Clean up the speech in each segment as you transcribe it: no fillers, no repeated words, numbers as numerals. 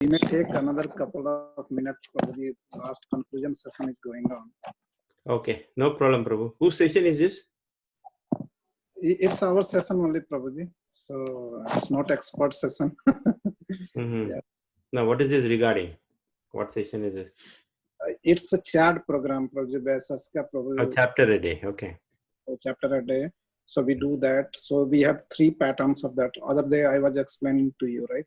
We may take another couple of minutes for the last conclusion session is going on. Okay, no problem, Prabhu. Whose session is this? It's our session only, Prabhuji. So it's not expert session. Yeah. Now, what is this regarding? What session is this? It's a chat program, Prabhuji, basis ka Prabhu. A chapter a day. Okay. A chapter a day. So we do that. So we have 3 patterns of that. Other day I was explaining to you, right?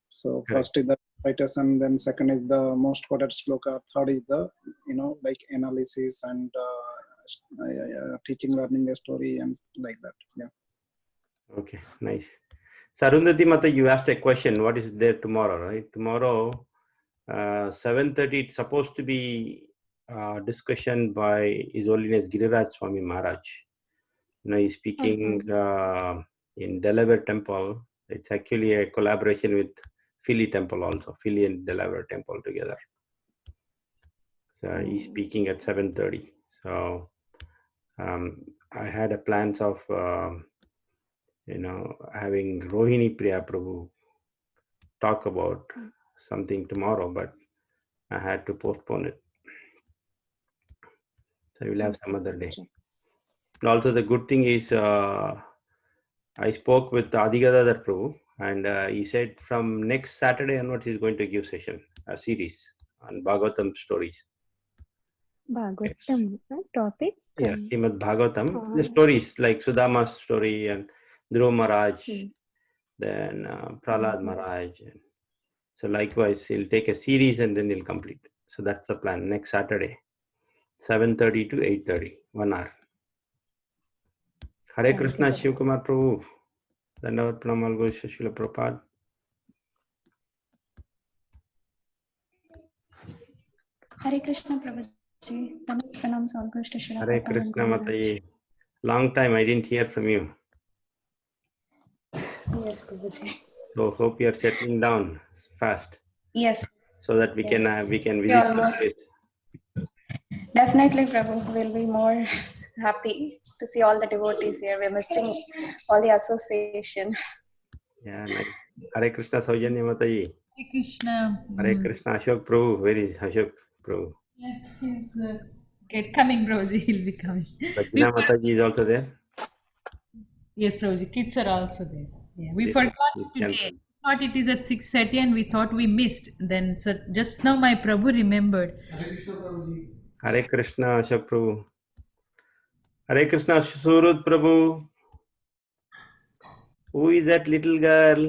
So first is the citation, then second is the most quoted sloka, third is the, like analysis and teaching, learning a story and like that. Yeah. Okay, nice. Sarundhati Mata, you asked a question. What is there tomorrow, right? Tomorrow, 7:30, it's supposed to be discussion by His Holiness Giriraj Swami Maharaj. He's speaking in Delaware Temple. It's actually a collaboration with Philly Temple also, Philly and Delaware Temple together. So he's speaking at 7:30. So I had a plans of having Rohini Priya Prabhu talk about something tomorrow, but I had to postpone it. So we'll have some other day. And also the good thing is I spoke with Adigadadhar Prabhu, and he said from next Saturday onwards he's going to give session, a series on Bhagavatam stories. Bhagavatam topic? Yeah, Srimad Bhagavatam. The stories like Sudama's story and Dhruva Maharaj, then Prahlad Maharaj. So likewise, he'll take a series and then he'll complete. So that's the plan. Next Saturday, 7:30 to 8:30, 1 hour. Hare Krishna, Shiv Kumar Prabhu. Dandavat Pranamal Guru Srila Prabhupada. Hare Krishna Prabhuji. Pranams all Krishna Srila Hare Prabhupada. Krishna Mataji. Long time I didn't hear from you. Yes, Prabhuji. So hope you are settling down fast. Yes. So that we can visit. Almost. Definitely, Prabhu. We'll be more happy to see all the devotees here. We're missing all the association. Yeah, nice. Hare Krishna Saujanya Mataji. Hare Krishna. Hare Krishna Ashok Prabhu. Where is Ashok Prabhu? Yeah, he's coming, Prabhuji. He'll be coming. Rachina Mataji is also there. Yes, Prabhuji. Kids are also there. Yeah, we forgot today. Thought it is at 6:30 and we thought we missed. Then so just now my Prabhu remembered. Hare Krishna Prabhuji. Hare Krishna Ashok Prabhu. Hare Krishna Surut Prabhu. Who is that little girl?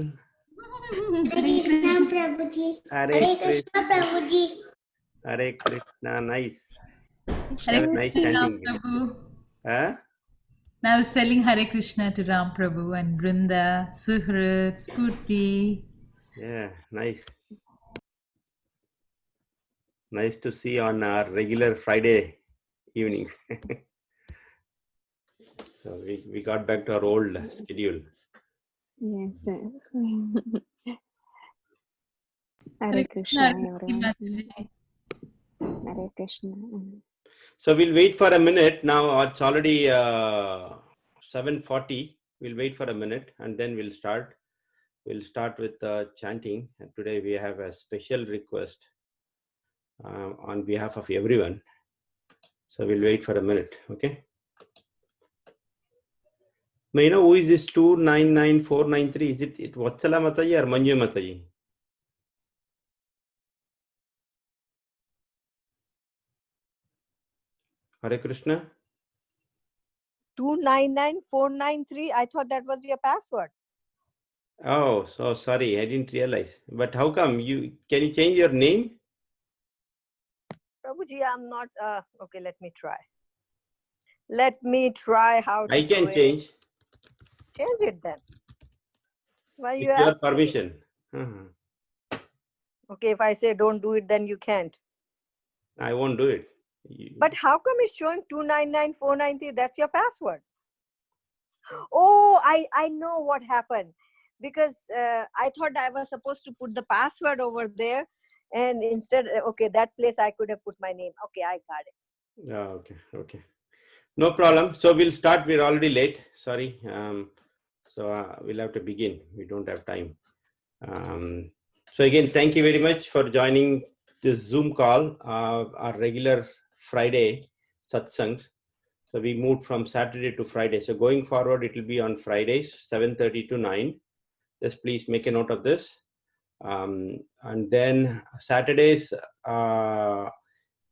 Hare Krishna Prabhuji. Hare Krishna Prabhuji. Hare Krishna, nice. Hare nice Krishna, chanting. Prabhu. Huh? I was telling Hare Krishna to Ram Prabhu and Brinda, Suhrit, Spurti. Yeah, nice. Nice to see on our regular Friday evenings. So we got back to our old schedule. Yes, sir. Hare Krishna, everyone. Hare Krishna. So we'll wait for a minute. Now it's already 7:40. We'll wait for a minute and then we'll start. We'll start with chanting. And today we have a special request on behalf of everyone. So we'll wait for a minute. Okay. May you know who is this 299493? Is it Vatsala Mataji or Manju Mataji? Hare Krishna. 299493. I thought that was your password. Oh, so sorry, I didn't realize. But how come can you change your name? Prabhuji, I'm not. Okay, let me try. Let me try how to I can do change. It. Change it then. Why you With your ask? permission. Okay, if I say don't do it, then you can't. I won't do it. But how come it's showing 299493? That's your password. Oh, I know what happened. Because I thought I was supposed to put the password over there. And instead, okay, that place I could have put my name. Okay, I got it. Yeah, okay. No problem. So we'll start. We're already late. Sorry. So we'll have to begin. We don't have time. So again, thank you very much for joining this Zoom call, our regular Friday satsangs. So we moved from Saturday to Friday. So going forward, it will be on Fridays, 7:30 to 9. Just please make a note of this. And then Saturdays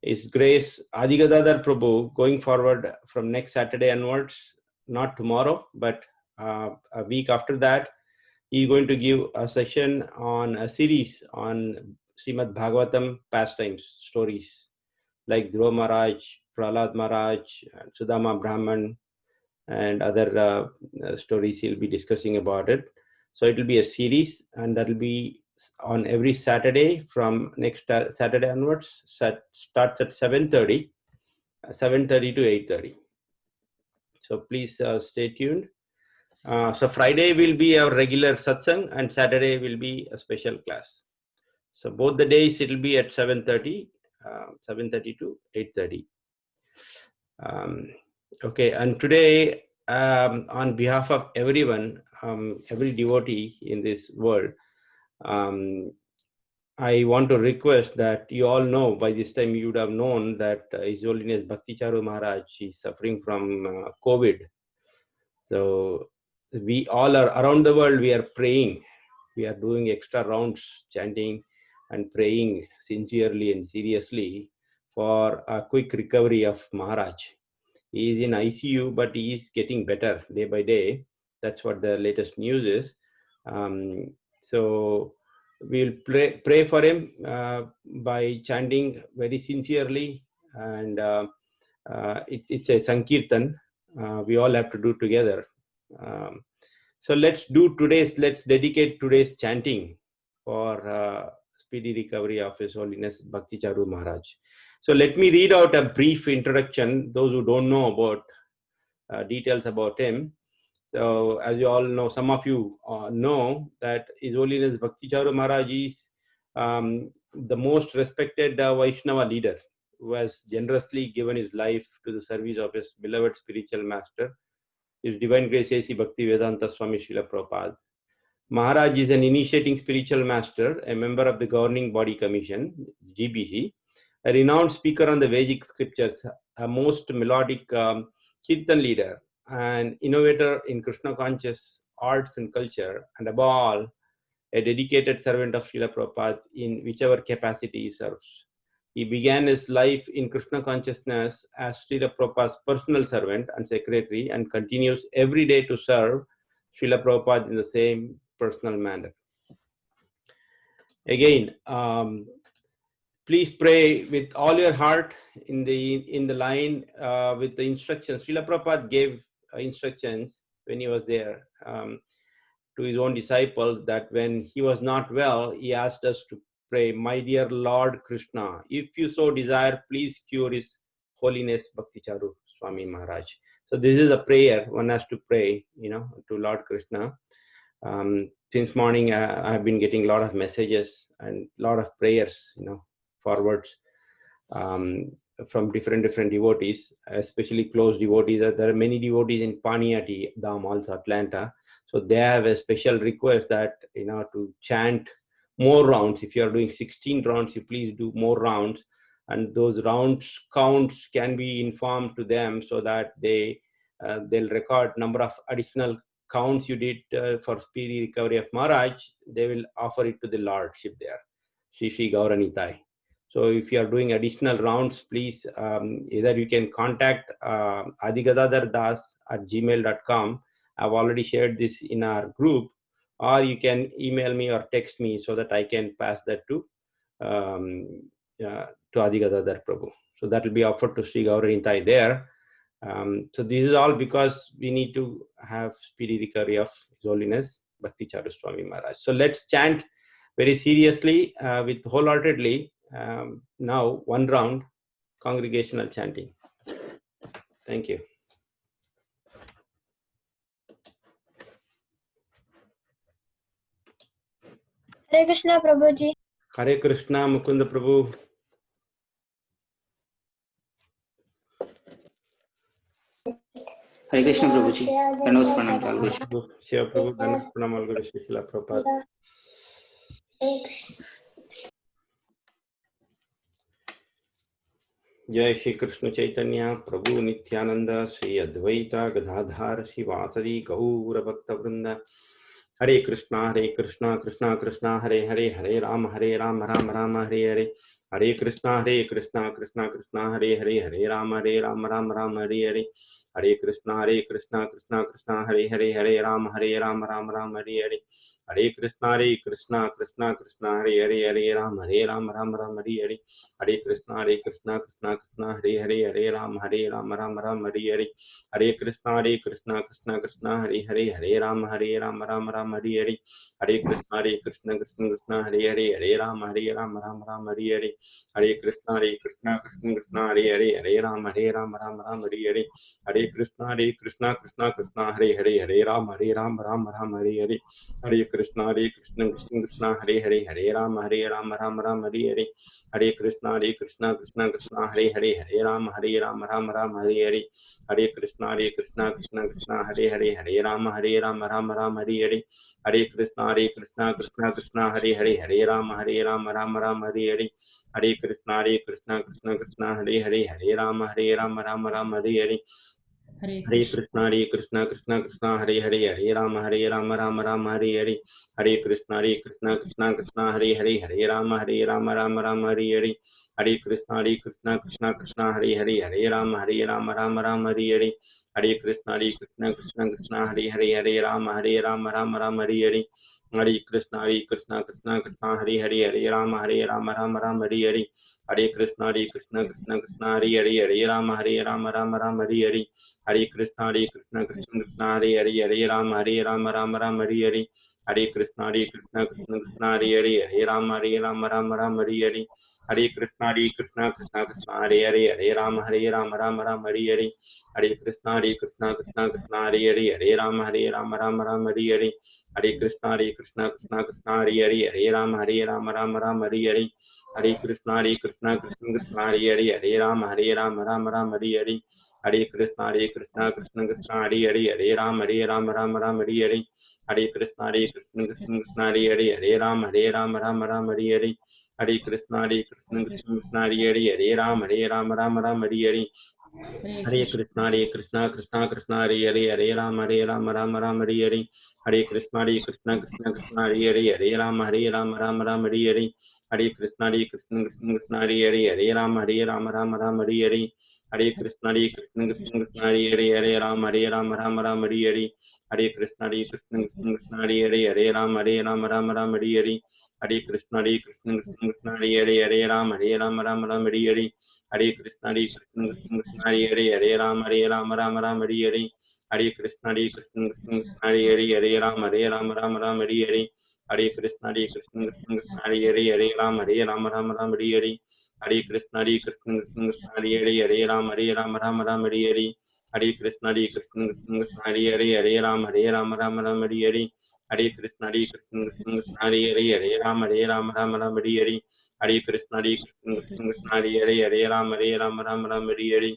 is Grace Adi Gadadhar Prabhu going forward from next Saturday onwards, not tomorrow, but a week after that. He's going to give a session on a series on Srimad Bhagavatam pastimes, stories like Dhruva Maharaj, Prahlad Maharaj, Sudama Brahman, and other stories he'll be discussing about it. So it will be a series, and that will be on every Saturday from next Saturday onwards. Starts at 7:30 to 8:30. So please stay tuned. So Friday will be our regular satsang, and Saturday will be a special class. So both the days it will be at 7:30 to 8:30. Okay, and today on behalf of everyone, every devotee in this world, I want to request that you all know, by this time you would have known that His Holiness Bhakti Charu Maharaj is suffering from COVID. So we all are around the world, we are praying. We are doing extra rounds, chanting and praying sincerely and seriously for a quick recovery of Maharaj. He is in ICU, but he is getting better day by day. That's what the latest news is. So we'll pray for him by chanting very sincerely, and it's a Sankirtan. We all have to do together. So let's dedicate today's chanting for speedy recovery of His Holiness Bhakti Charu Maharaj. So let me read out a brief introduction, those who don't know about details about him. So as you all know, some of you know that His Holiness Bhakti Charu Maharaj is the most respected Vaishnava leader who has generously given his life to the service of his beloved spiritual master, His Divine Grace A.C. Bhakti Vedanta Swami Srila Prabhupada. Maharaj is an initiating spiritual master, a member of the Governing Body Commission, GBC, a renowned speaker on the Vedic scriptures, a most melodic Kirtan leader, an innovator in Krishna conscious arts and culture, and above all, a dedicated servant of Srila Prabhupada in whichever capacity he serves. He began his life in Krishna consciousness as Srila Prabhupada's personal servant and secretary, and continues every day to serve Srila Prabhupada in the same personal manner. Again, please pray with all your heart in the line with the instructions. Srila Prabhupada gave instructions when he was there to his own disciples, that when he was not well, he asked us to pray, "My dear Lord Krishna, if you so desire, please cure His Holiness Bhakti Charu Swami Maharaj." So this is a prayer one has to pray, to Lord Krishna. Since morning, I have been getting a lot of messages and a lot of prayers, forwards from different devotees, especially close devotees. There are many devotees in Paniyati Dham, also Atlanta. So they have a special request that, to chant more rounds. If you are doing 16 rounds, you please do more rounds. And those rounds counts can be informed to them so that they'll record number of additional counts you did for speedy recovery of Maharaj. They will offer it to the Lordship there, Shri Gauranitai. So if you are doing additional rounds, please either you can contact adigadadhardas@gmail.com. I've already shared this in our group, or you can email me or text me so that I can pass that to Adi Gadadhar Prabhu. So that will be offered to Sri Gauranitai there. So this is all because we need to have speedy recovery of His Holiness Bhakti Charu Swami Maharaj. So let's chant very seriously, with wholeheartedly. Now one round congregational chanting. Thank you. Hare Krishna Prabhuji. Hare Krishna Mukunda Prabhu. Hare Krishna Prabhuji. Dandavat pranam Chalu. Shiva Prabhu, Dandavat pranam Alguru Shri Srila Prabhupada. जय श्री कृष्ण चैतन्य प्रभु नित्यानंद श्री अद्वैता गदाधार शिवासदि गौर भक्त वृंद। हरे कृष्णा कृष्णा कृष्णा हरे हरे, हरे राम राम राम हरे हरे, हरे कृष्णा कृष्णा कृष्णा हरे हरे, हरे राम राम राम हरे हरे, हरे कृष्णा कृष्णा हरे हरे, हरे राम राम राम हरे हरे, हरे कृष्णा कृष्णा हरे हरे, हरे राम राम राम हरे हरे, हरे कृष्णा कृष्णा हरे हरे, हरे राम राम राम हरे हरे, हरे कृष्णा कृष्णा हरे हरे, हरे राम राम राम हरे हरे, हरे कृष्णा कृष्णा हरे हरे, हरे राम राम राम हरे हरे, हरे कृष्णा कृष्णा हरे हरे, हरे राम राम राम हरे हरे, हरे कृष्णा कृष्णा हरे हरे, हरे राम राम राम हरे हरे, हरे कृष्णा कृष्णा हरे हरे, हरे राम राम राम हरे हरे, हरे कृष्णा कृष्णा हरे हरे, हरे राम राम राम हरे हरे, हरे कृष्णा कृष्णा हरे हरे, हरे राम राम राम हरे हरे, हरे कृष्णा कृष्णा हरे हरे, हरे राम राम राम हरे हरे, हरे कृष्णा कृष्णा हरे हरे, हरे राम राम राम हरे हरे, हरे कृष्णा कृष्णा हरे हरे, हरे राम राम राम हरे हरे, हरे कृष्णा कृष्णा हरे हरे, हरे राम राम राम हरे हरे, हरे कृष्णा कृष्णा हरे हरे, हरे राम राम राम हरे हरे, हरे कृष्णा कृष्णा हरे हरे, हरे राम राम राम हरे हरे, हरे कृष्णा कृष्णा हरे हरे, हरे राम राम राम हरे हरे, हरे कृष्णा कृष्णा हरे हरे, हरे राम राम राम हरे हरे, हरे कृष्णा कृष्णा हरे हरे, हरे राम राम राम हरे हरे, हरे कृष्णा कृष्णा हरे हरे, हरे राम राम राम हरे हरे, हरे कृष्णा कृष्णा हरे हरे, हरे राम राम राम हरे हरे, हरे कृष्णा कृष्णा हरे हरे, हरे राम राम राम हरे हरे, हरे कृष्णा कृष्णा हरे हरे, हरे राम राम राम हरे हरे, हरे कृष्णा कृष्णा हरे हरे, हरे राम राम हरे हरे, हरे कृष्णा कृष्णा हरे हरे, हरे राम राम राम हरे हरे, हरे कृष्णा कृष्णा हरे हरे, हरे राम राम राम हरे हरे, हरे कृष्णा कृष्णा हरे हरे, हरे राम राम हरे हरे, हरे कृष्णा कृष्णा हरे हरे, हरे राम राम राम हरे हरे, हरे कृष्णा कृष्णा हरे हरे, हरे राम राम राम हरे हरे, हरे कृष्णा कृष्णा हरे हरे, हरे राम राम राम हरे हरे, हरे कृष्णा कृष्णा हरे हरे, हरे राम राम राम हरे हरे, हरे कृष्णा कृष्णा हरे हरे, हरे राम राम राम हरे हरे, हरे कृष्णा कृष्णा हरे हरे, हरे राम राम राम हरे हरे, हरे कृष्णा कृष्णा हरे हरे, हरे राम राम राम हरे हरे, हरे कृष्णा कृष्णा हरे हरे, हरे राम राम राम हरे हरे, हरे कृष्णा कृष्णा हरे हरे, हरे राम राम राम हरे हरे, हरे कृष्णा कृष्णा हरे हरे, हरे राम राम राम हरे हरे, हरे कृष्णा कृष्णा हरे हरे, हरे राम राम राम हरे हरे, हरे कृष्णा कृष्णा हरे हरे, हरे राम राम राम हरे हरे, हरे कृष्णा कृष्णा हरे हरे, हरे राम राम राम हरे हरे, हरे कृष्णा कृष्णा हरे हरे, हरे राम राम राम हरे हरे,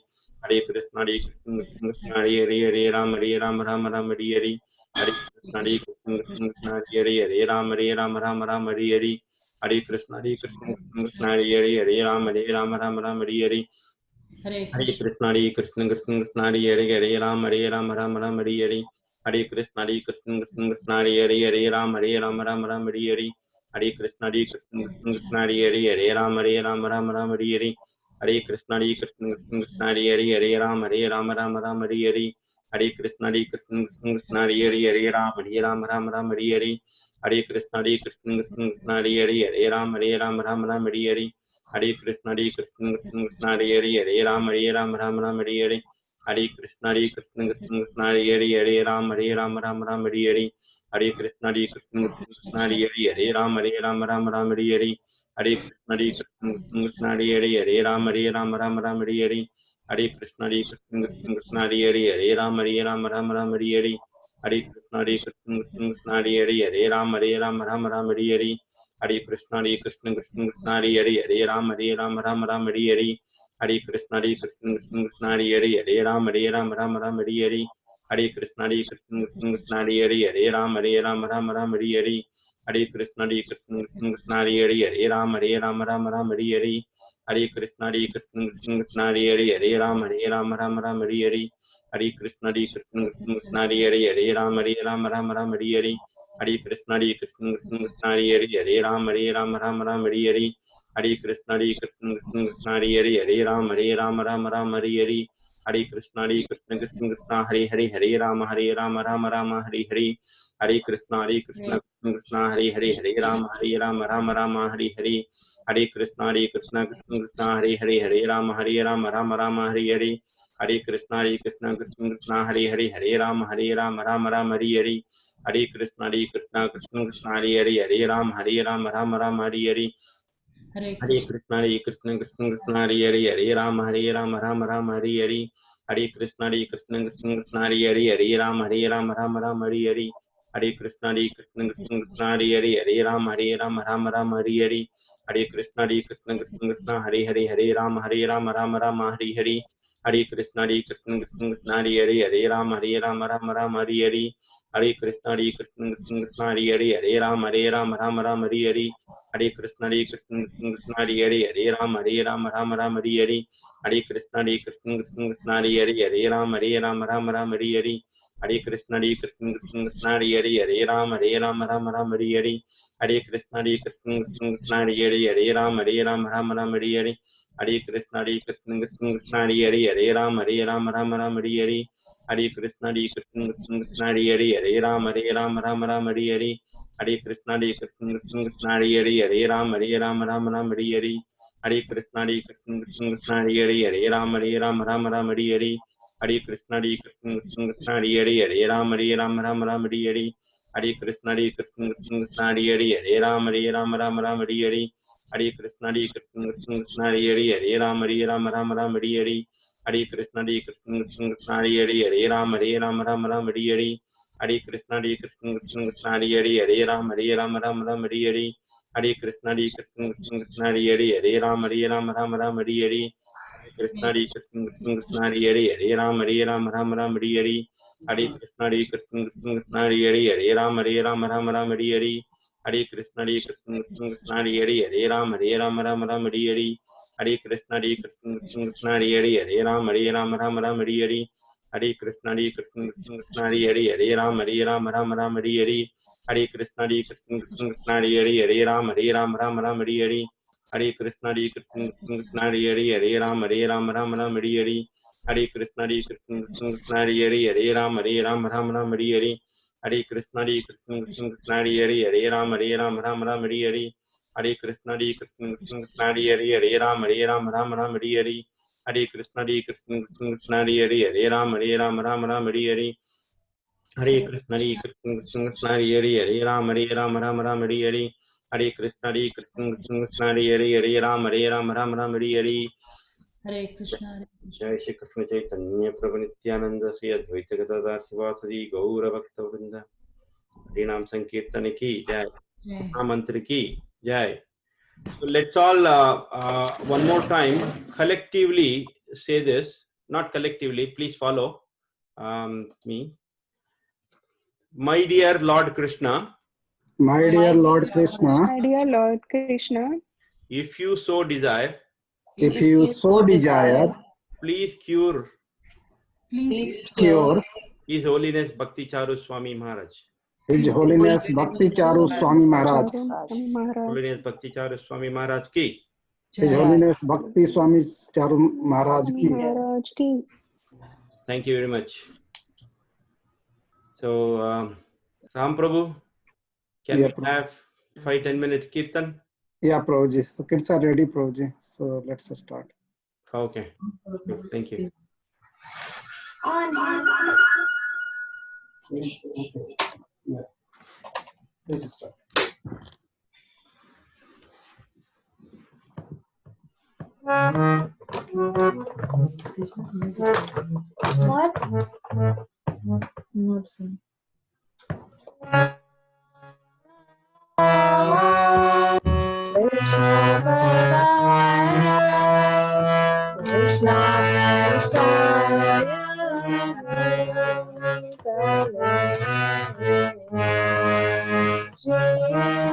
हरे कृष्णा कृष्णा हरे हरे, हरे राम राम हरे हरे, हरे कृष्णा कृष्णा हरे हरे, हरे राम राम हरे हरे, हरे कृष्णा कृष्णा हरे हरे, हरे राम राम राम हरे हरे, हरे कृष्णा कृष्णा हरे हरे, हरे राम राम हरे हरे, हरे कृष्णा कृष्णा हरे हरे, हरे राम राम राम हरे हरे, हरे कृष्णा कृष्णा हरे हरे, हरे राम राम हरे हरे, हरे कृष्णा कृष्णा हरे हरे, हरे राम राम हरे हरे, हरे कृष्णा कृष्णा हरे हरे, हरे राम राम हरे हरे, हरे कृष्णा कृष्णा हरे हरे, हरे राम राम हरे हरे, हरे कृष्णा कृष्णा हरे हरे, हरे राम राम हरे हरे, हरे कृष्णा कृष्णा हरे हरे, हरे राम राम हरे हरे, हरे कृष्णा कृष्णा हरे हरे, हरे राम राम हरे हरे, हरे कृष्णा कृष्णा हरे हरे, हरे राम राम हरे हरे, हरे कृष्णा कृष्णा हरे हरे, हरे राम राम हरे हरे, हरे कृष्णा कृष्णा हरे हरे, हरे राम राम हरे हरे, हरे कृष्णा कृष्णा हरे हरे, हरे राम राम हरे हरे, हरे कृष्णा कृष्णा हरे हरे, हरे Ram Ram Hare Hare, Hare Krishna Krishna Krishna Hare Ram Ram Ram Hare Hare. Hare Krishna Krishna Krishna Hare Ram Ram Ram Hare Hare. Hare Krishna Krishna Krishna Hare Ram Ram Ram Hare Hare. Hare Krishna Krishna Krishna Hare Ram Ram Ram Hare Hare. Hare Krishna Krishna Krishna Hare Ram Ram Ram Hare Hare. Hare Krishna Krishna Krishna Hare Hare Ram Ram Hare Hare. Hare Krishna Krishna Krishna Hare Hare Ram Ram Hare Hare. Hare Krishna Krishna Krishna Hare Ram Ram Hare Hare. Hare Krishna Krishna Krishna Hare Ram Ram Hare Hare. Hare Krishna Krishna Krishna Hare Ram Ram Hare Hare. Hare Krishna Krishna Krishna Hare Ram Ram Hare Hare. Hare Krishna Krishna Krishna Hare Ram Ram Hare Hare. Hare Krishna Krishna Krishna Hare Ram Ram Hare Hare. Hare Krishna Krishna Krishna Hare Ram Ram Hare Hare. Hare Krishna Krishna Krishna Hare Ram Ram Hare Hare. Hare Krishna Krishna Krishna Hare Ram Ram Hare Hare. Hare Krishna Krishna Krishna Hare Ram Ram Hare Hare. Hare Krishna Krishna Krishna Hare Ram Ram Hare Hare. Hare Krishna Krishna Krishna Hare Ram Ram Hare Hare. Hare Krishna Krishna Krishna Hare Ram Ram Hare Hare. Hare Krishna Krishna Krishna Hare Ram Ram Hare Hare. Hare Krishna Krishna Krishna Hare Ram Ram Hare Hare. Hare Krishna Krishna Krishna Hare Ram Ram Hare Hare. Hare Krishna Krishna Krishna Hare Ram Ram Hare Hare. Hare Krishna Krishna Krishna Hare Ram Ram Hare Hare. Hare Krishna Krishna Krishna Hare Ram Ram Hare Hare. Hare Krishna Krishna Krishna Hare Ram Ram Hare Hare. Hare Krishna Krishna Krishna Hare Ram Ram Hare Hare. Hare Krishna Krishna Krishna Hare Ram Ram Hare Hare. Hare Krishna Krishna Krishna Hare Ram Ram Hare Hare. Hare Krishna Krishna Krishna Hare Ram Ram Hare Hare. Hare Krishna Krishna Krishna Hare Ram Ram Hare Hare. Hare Krishna Krishna Krishna Hare Ram Ram Hare Hare. Hare Krishna Krishna Krishna Hare Ram Ram Hare Hare. Hare Krishna Krishna Krishna Hare Ram Ram Hare Hare. Hare Krishna Krishna Krishna Hare Ram Ram Hare Hare. Hare Krishna Krishna Krishna Hare Ram Ram Hare Hare. Hare Krishna Krishna Krishna Hare Ram Ram Hare Hare. Hare Krishna Krishna Krishna Hare Ram Ram Hare Hare. Hare Krishna Krishna Krishna Hare Ram Ram Hare Hare. Hare Krishna Krishna Krishna Hare Ram Hare Hare. Hare Krishna Krishna Krishna Hare Ram Ram Hare Hare. Hare Krishna Krishna Krishna Hare Ram Hare Hare. Hare Krishna. Jai Shri Krishna Chaitanya Prabhu Nityananda Sri Advaita Gadadhar Sivasadi Gaura Bhakta Vrinda. Harinam Sankirtan ki jai. Mantra ki jai. So let's all one more time collectively say this. Not collectively, please follow me. My dear Lord Krishna. My dear Lord Krishna. My dear Lord Krishna. If you so desire. If you so desire. Please cure. Please Cure. His Holiness Bhakti Charu Swami Maharaj. His Holiness Bhakti Charu Swami Maharaj. Holiness Bhakti Charu Swami Maharaj ki. His Holiness Bhakti Swami Charu Maharaj ki. Thank you very much. So, Ram Prabhu, can we have 5-10 minutes kirtan? Yeah, Prabhuji. So kids are ready, Prabhuji. So let's start. Okay. Thank you. Yeah. Let's start. What? Not seen. Krishna Krishna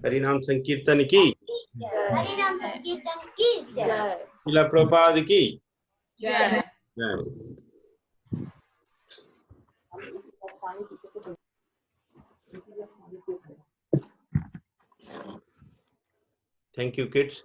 हरिनाम संकीर्तन की हरिनाम संकीर्तन की जय। शिला प्रभुपाद की जय। जय। Thank you, kids.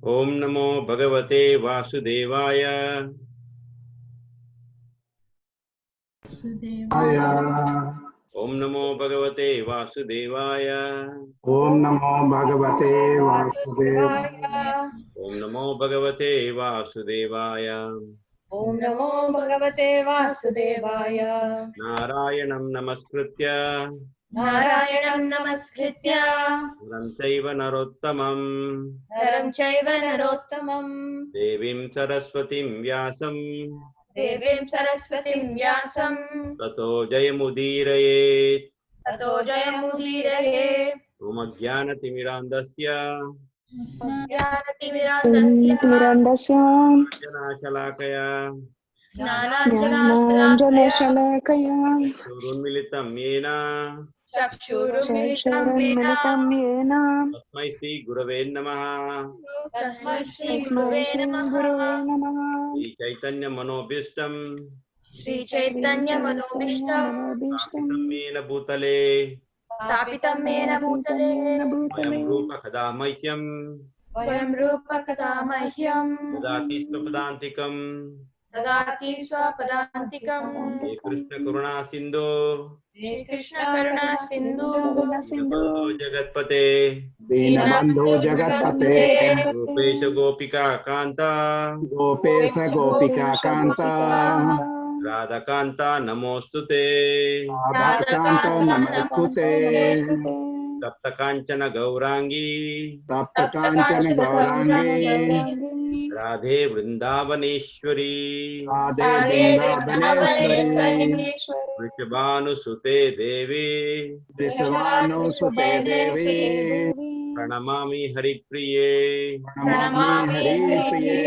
Om Namo Bhagavate Vasudevaya. Om Namo Bhagavate Vasudevaya. Om Namo Bhagavate Vasudevaya. Om Namo Bhagavate Vasudevaya. Om Namo Bhagavate Vasudevaya. Narayanam Namaskritya. Narayanam Namaskritya. Naram Chaiva Narottamam. Naram Chaiva Narottamam. Devim Saraswatim Vyasam. Devim Saraswatim Vyasam. Tato Jayamudiraye. Tato Jayamudiraye. Umajnanatimirandasya. Jnanatimirandasya. Mirandasya Janashalakaya. Jnananjanashalakaya Surunmilitam Yena. Chakshurumilitam Vena. Chakshurmilitam Yena Tasmai Shri Gurave Namaha. Tasmai Shri Tasmai Gurave Shri Namaha. Gurave Namaha Shri Chaitanya Manobhishtam. Shri Chaitanya Manobhishtam. Manobhishtam Stapitam Yena Bhutale. Stapitam Mena Bhutale. Mayam Rupa Kadamahyam. Swayam Rupa Katamahyam. Dadati Svapadantikam. Dadati Swapadantikam. He Krishna Karuna Sindhu. He Krishna Karuna Sindhu. Dinabandhu Jagatpate. Dinabandhu Jagatpate. Gopesha Gopika Kanta. Gopesa Gopika Kanta. Radha Kanta Namostute. Radha Kanta Namastute. Sapta Kanchana Gaurangi. Tapta Kanchana Gaurangi. Radhe Vrindavaneshwari. Radhe Vrindavaneshwari. Vrishabhanu Sute Devi. Vrisavanu Sute Devi. Pranamami Haripriye. Pranamami Hari Priye.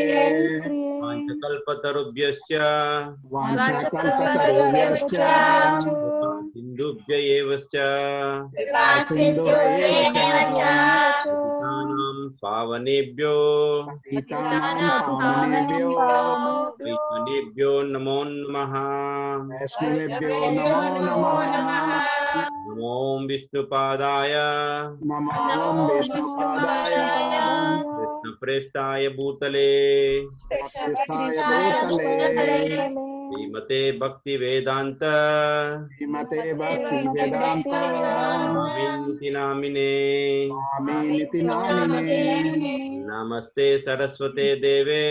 Panchakalpatarubhyascha. Vanchakalpatarubhyascha. Sindhubhya evascha. Sindhurayevascha. Patitanam pavanebhyo. Patitanam pavanebhyo. Vaishnavebhyo namo namaha. Vaishnavebhyo namo namaha. Namo Vishnupadaya. Namo Vishnupadaya. Krishna Prestaya Bhutale. Krishnaya Bhutale. Srimate Bhakti Vedanta. Srimate Bhakti Vedanta. Swamiti Namine. Swamiti Namine. Namaste Saraswate Deve.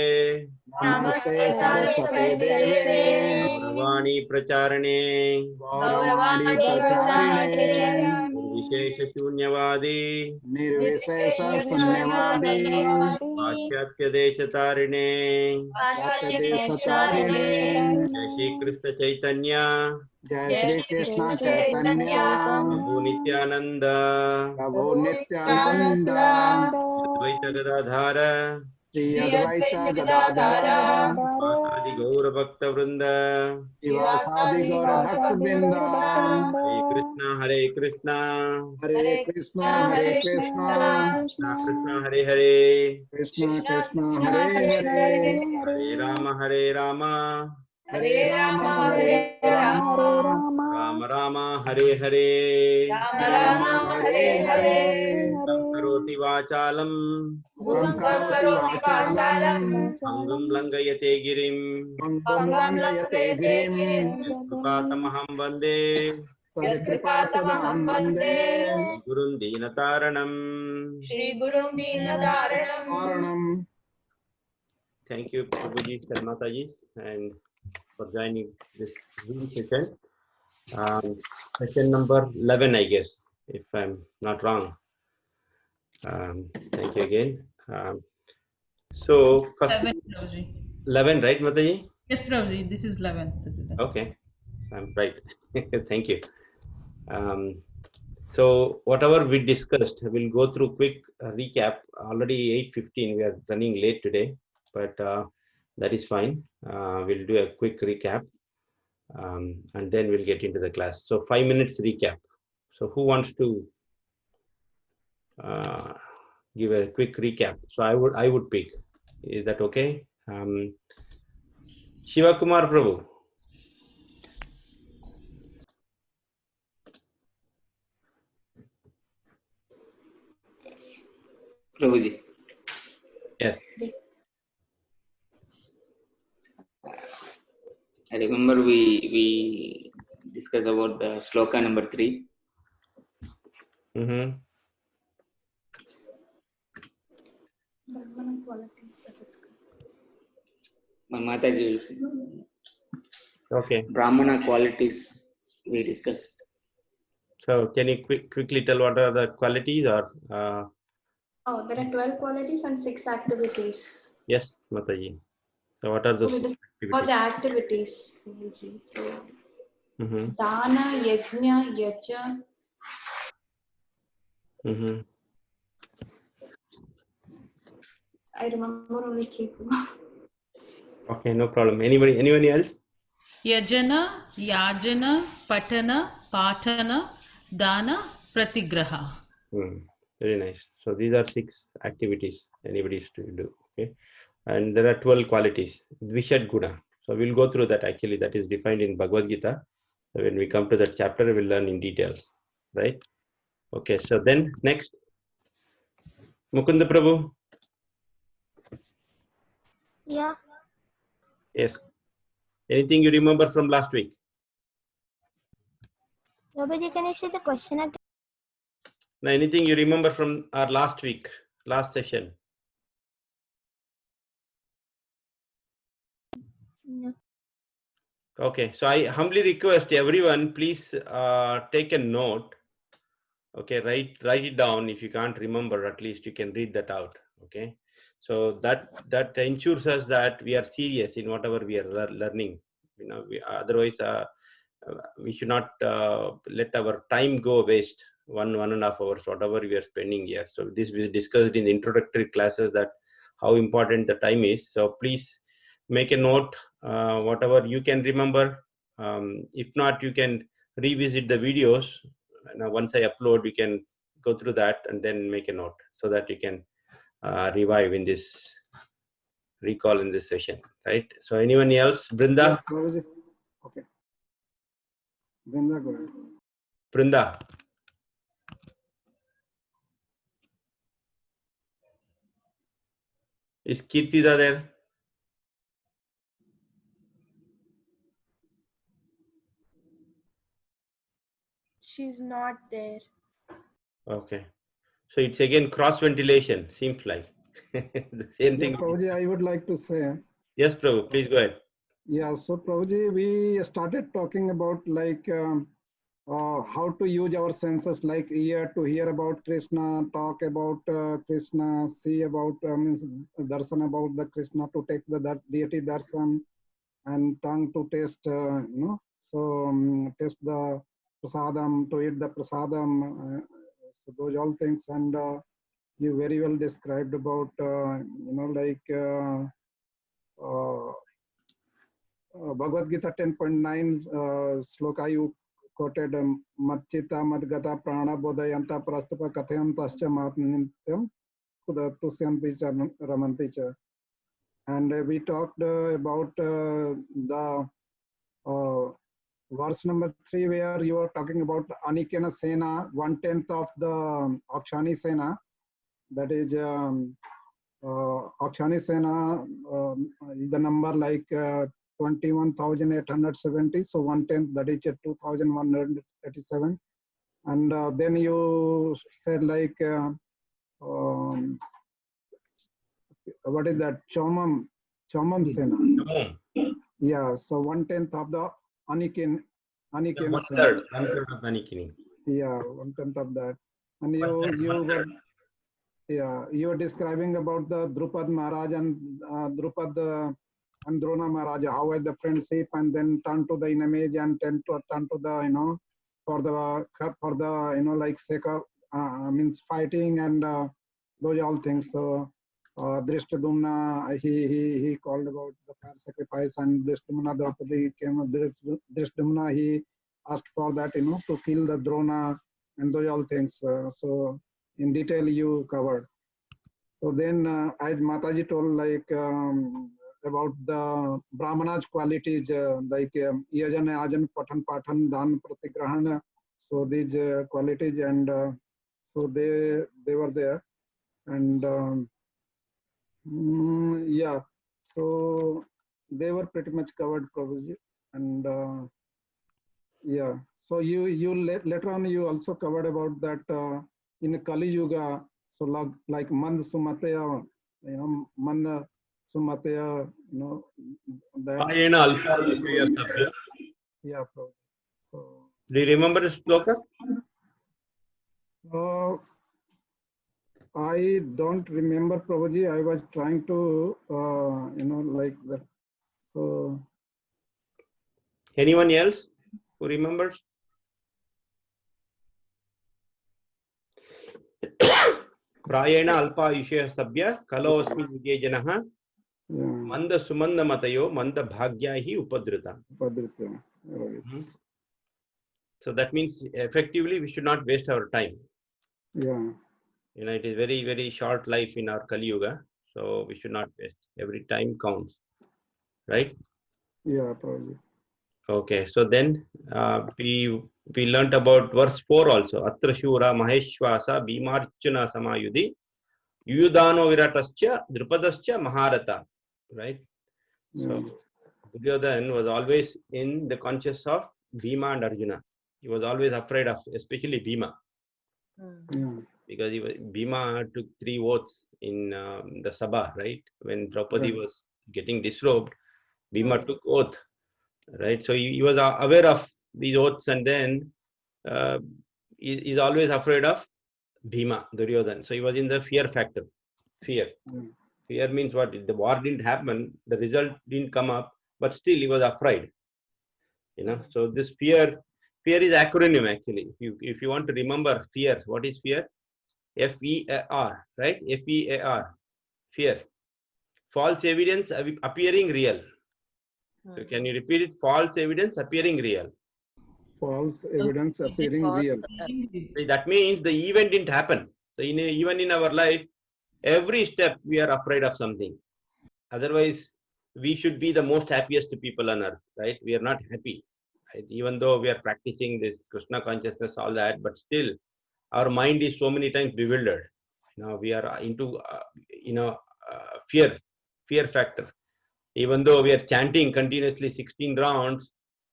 Namaste Saraswate Deve. Gauravani Pracharane. Gauravani Pracharine. Vishesha Shunyavadi. Nirvisesa Sunyavadi. Pachyatya Deshatarine. Satyadesatarine. Jai Shri Krishna Chaitanya. Jai Shri Krishna Chaitanya. Prabhu Nityananda. Prabhu Nityananda. Advaita Gadadhara. Shri Advaita Gadadhara. Adi Gaura Bhakta Vrinda. Shivasadi Gaura Bhakta Vrinda. Hare Krishna Hare Krishna. Hare Krishna Hare Krishna. Krishna Krishna Hare Hare. Krishna Krishna Hare Hare. Hare Rama Hare Rama. Hare Rama Hare Rama. Rama Rama Hare Hare. Rama Hare Hare. Karoti Vachalam. Mukam karoti vachalam. Angam Langayate Girim. Mangam langayate girim. Supatamaham Vande. Tadkripatadam vande. Gurun Dinataranam. Shri Gurum Dinadaranam. Varanam. Thank you, Prabhuji, Mataji, and for joining this Zoom session. Session number 11, I guess, if I'm not wrong. Thank you again. So, first 11, Prabhuji. 11, right, Mataji? Yes, Prabhuji, this is 11th. Okay, so I'm right. Thank you. So, whatever we discussed, we'll go through quick recap. Already 8:15, we are running late today, but that is fine. We'll do a quick recap, and then we'll get into the class. So 5 minutes recap. So who wants to give a quick recap? So I would pick. Is that okay? Shiva Kumar Prabhu. Prabhuji. Yes. I remember we discussed about the sloka number 3. Mm-hmm. Mataji, Okay. Brahmana qualities we discussed. So can you quickly tell what are the qualities or? Oh, there are 12 qualities and 6 activities. Yes, Mataji. So what are So those we discussed about the activities. So Mm-hmm. Dana, Yajna, Yaja. Mm-hmm. I remember only 3. Okay, no problem. Anybody else? Yajana, Yajana, Patana, Patana, Dana, Pratigraha. Very nice. So these are 6 activities anybody is to do. Okay, and there are 12 qualities. Dvishad Guna. So we'll go through that. Actually, that is defined in Bhagavad Gita. So when we come to that chapter, we'll learn in details. Right? Okay. So then next, Mukunda Prabhu. Yeah. Yes. Anything you remember from last week? Babaji, can you say the question again? Now, anything you remember from our last week, last session? No. Okay, so I humbly request everyone, please take a note. Okay, write it down. If you can't remember, at least you can read that out. Okay, so that ensures us that we are serious in whatever we are learning. You know, otherwise we should not let our time go waste. 1.5 hours, whatever we are spending here. So this we discussed in the introductory classes that how important the time is. So please make a note, whatever you can remember. If not, you can revisit the videos. Now, once I upload, you can go through that and then make a note so that you can revive in this, recall in this session, right? So anyone else? Brinda? Yeah, Prabhuji. Okay. Brinda, go ahead. Brinda. Is Kirtida there? She's not there. Okay. So it's again cross ventilation, seems like. The same Yeah, thing. Prabhuji, I would like to say. Yes, Prabhu, please go ahead. Yeah, so Prabhuji, we started talking about like how to use our senses, like ear to hear about Krishna, talk about Krishna, see about means darshan about the Krishna, to take the that deity darshan, and tongue to taste, so taste the prasadam, to eat the prasadam. So those all things, and you very well described about like Bhagavad Gita 10.9 sloka you quoted, Matchita Madgata Prana Bodhayanta Prastupa Kathayantascha Matnityam Kudatusyanti cha Ramanti cha. And we talked about the verse number 3, where you are talking about Anikena Sena, 1/10 of the Akshani Sena. That is Akshani Sena, the number like 21,870. So 1/10, that is 2,187. And then you said like, what is that? Chomam Sena. Yeah, so 1/10 of the Aniken Sena. 1/3 of Anikini. Yeah, 1/10 of that. And you were describing about the Drupad Maharaj and Drupad and Drona Maharaj, how had the friendship, and then turn to the image and turn to the for the like sake of means fighting and those all things. So Drishtadumna, he called about the fire sacrifice, and Drishtadumna Draupadi came. Drishtadumna, he asked for that, to kill the Drona and those all things. So in detail you covered. So then as Mataji told, like about the Brahmana's qualities, like Yajana, Ajan, Patan, Dan, Pratigrahana. So these qualities, and so they were there. And Yeah, so they were pretty much covered, Prabhuji, and yeah. So later on you also covered about that in Kali Yuga. So like Mand Sumataya, Manda Sumataya, that. Prayena alpha vishaya sabya. Yeah, Prabhuji. So. Do you remember the sloka? I don't remember, Prabhuji. I was trying to, like that. So. Anyone else who remembers? Prayena alpa vishaya sabya kalo asmi vijay janaha manda sumanda matayo manda bhagyahi upadrita. So that means effectively we should not waste our time. Yeah. It is very, very short life in our Kali Yuga. So we should not waste. Every time counts. Right? Yeah, probably. Okay. So then we learnt about verse 4 also. Atra shura maheshwasa bhimarchana samayudhi yudano viratascha drupadascha maharata. Right? So Duryodhana was always in the conscious of Bhima and Arjuna. He was always afraid of, especially Bhima. Because Bhima took 3 oaths in the Sabha, right? When Draupadi was getting disrobed, Bhima took oath, right? So he was aware of these oaths, and then he's always afraid of Bhima, Duryodhana. So he was in the fear factor. Fear. Fear means what? The war didn't happen, the result didn't come up, but still he was afraid. So this fear is acronym actually. If you want to remember fear, what is fear? FEAR, right? FEAR, fear. False evidence appearing real. So can you repeat it? False evidence appearing real. False evidence appearing real. That means the event didn't happen. So even in our life, every step we are afraid of something. Otherwise, we should be the most happiest people on earth, right? We are not happy, right? Even though we are practicing this Krishna consciousness, all that, but still our mind is so many times bewildered. We are into fear factor. Even though we are chanting continuously 16 rounds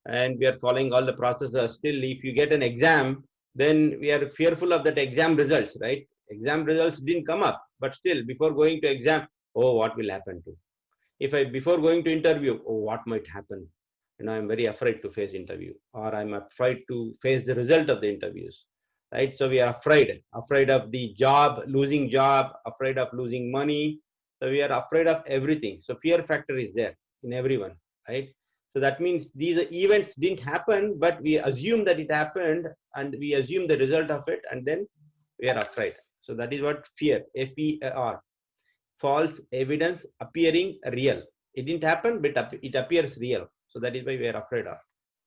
and we are following all the processes, still if you get an exam, then we are fearful of that exam results, right? Exam results didn't come up, but still before going to exam, oh, what will happen to? Before going to interview, oh, what might happen? I'm very afraid to face interview, or I'm afraid to face the result of the interviews. Right? So we are afraid of the job, losing job, afraid of losing money. So we are afraid of everything. So fear factor is there in everyone, right? So that means these events didn't happen, but we assume that it happened, and we assume the result of it, and then we are afraid. So that is what fear, FEAR, false evidence appearing real. It didn't happen, but it appears real. So that is why we are afraid of,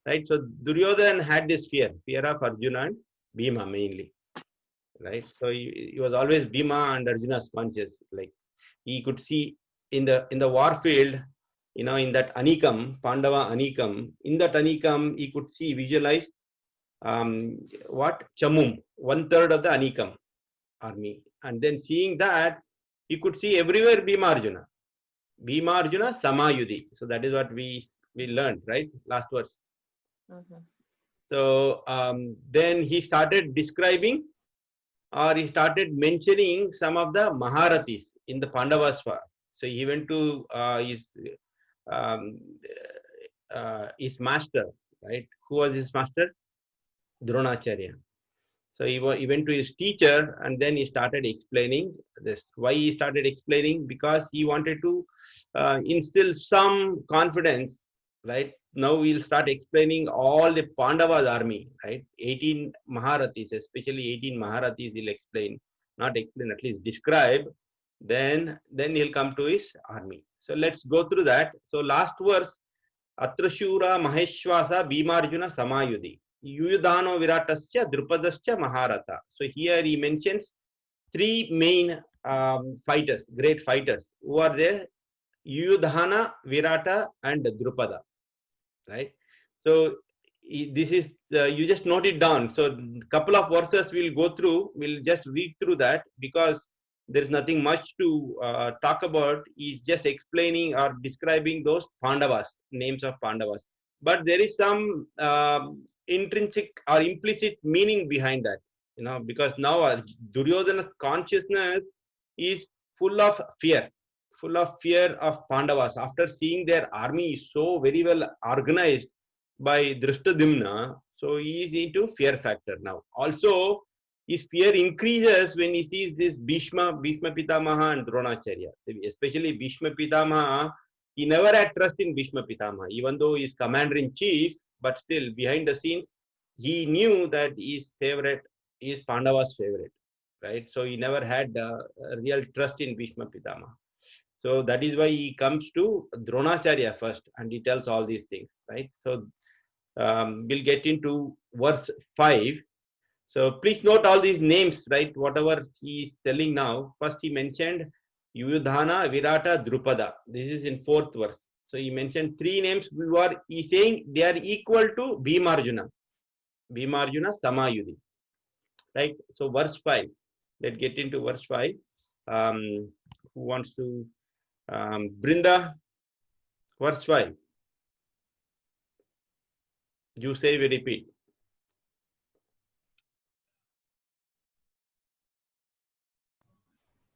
right? So Duryodhana had this fear of Arjuna and Bhima mainly, right? So he was always Bhima and Arjuna's conscious. Like he could see in the war field, in that Anikam, Pandava Anikam, in that Anikam he could visualize Chamum, 1/3 of the Anikam army, and then seeing that he could see everywhere Bhima Arjuna Samayudhi. So that is what we learned, right? Last verse. So then he started describing, or he started mentioning some of the Maharathis in the Pandavas war. So he went to his master, right? Who was his master? Dronacharya. So he went to his teacher, and then he started explaining this. Why he started explaining? Because he wanted to instill some confidence, right? Now we'll start explaining all the Pandavas army, right? 18 Maharathis, especially 18 Maharathis he'll explain, not explain, at least describe. Then he'll come to his army. So let's go through that. So last verse, Atrashura Maheshwasa Bhimarjuna Samayudhi. Yudhano Viratascha Drupadascha Maharata. So here he mentions 3 main fighters, great fighters. Who are there? Yudhana, Virata, and Drupada. Right? So this is you just note it down. So couple of verses we'll go through. We'll just read through that, because there is nothing much to talk about. He's just explaining or describing those Pandavas, names of Pandavas. But there is some intrinsic or implicit meaning behind that, because now Duryodhana's consciousness is full of fear of Pandavas. After seeing their army so very well organized by Drishtadimna, so he is into fear factor now. Also, his fear increases when he sees this Bhishma Pitamaha and Dronacharya. Especially Bhishma Pitamaha, he never had trust in Bhishma Pitamaha, even though he is commander-in-chief, but still behind the scenes, he knew that his favorite is Pandava's favorite, right? So he never had real trust in Bhishma Pitamaha. So that is why he comes to Dronacharya first and he tells all these things, right? So we'll get into verse 5. So please note all these names, right? Whatever he is telling now. First he mentioned Yudhana, Virata, Drupada. This is in 4th verse. So he mentioned 3 names. He's saying they are equal to Bhimarjuna. Bhimarjuna Samayudhi. Right? So verse 5. Let's get into verse 5. Who wants to? Brinda, verse 5. You say, we repeat.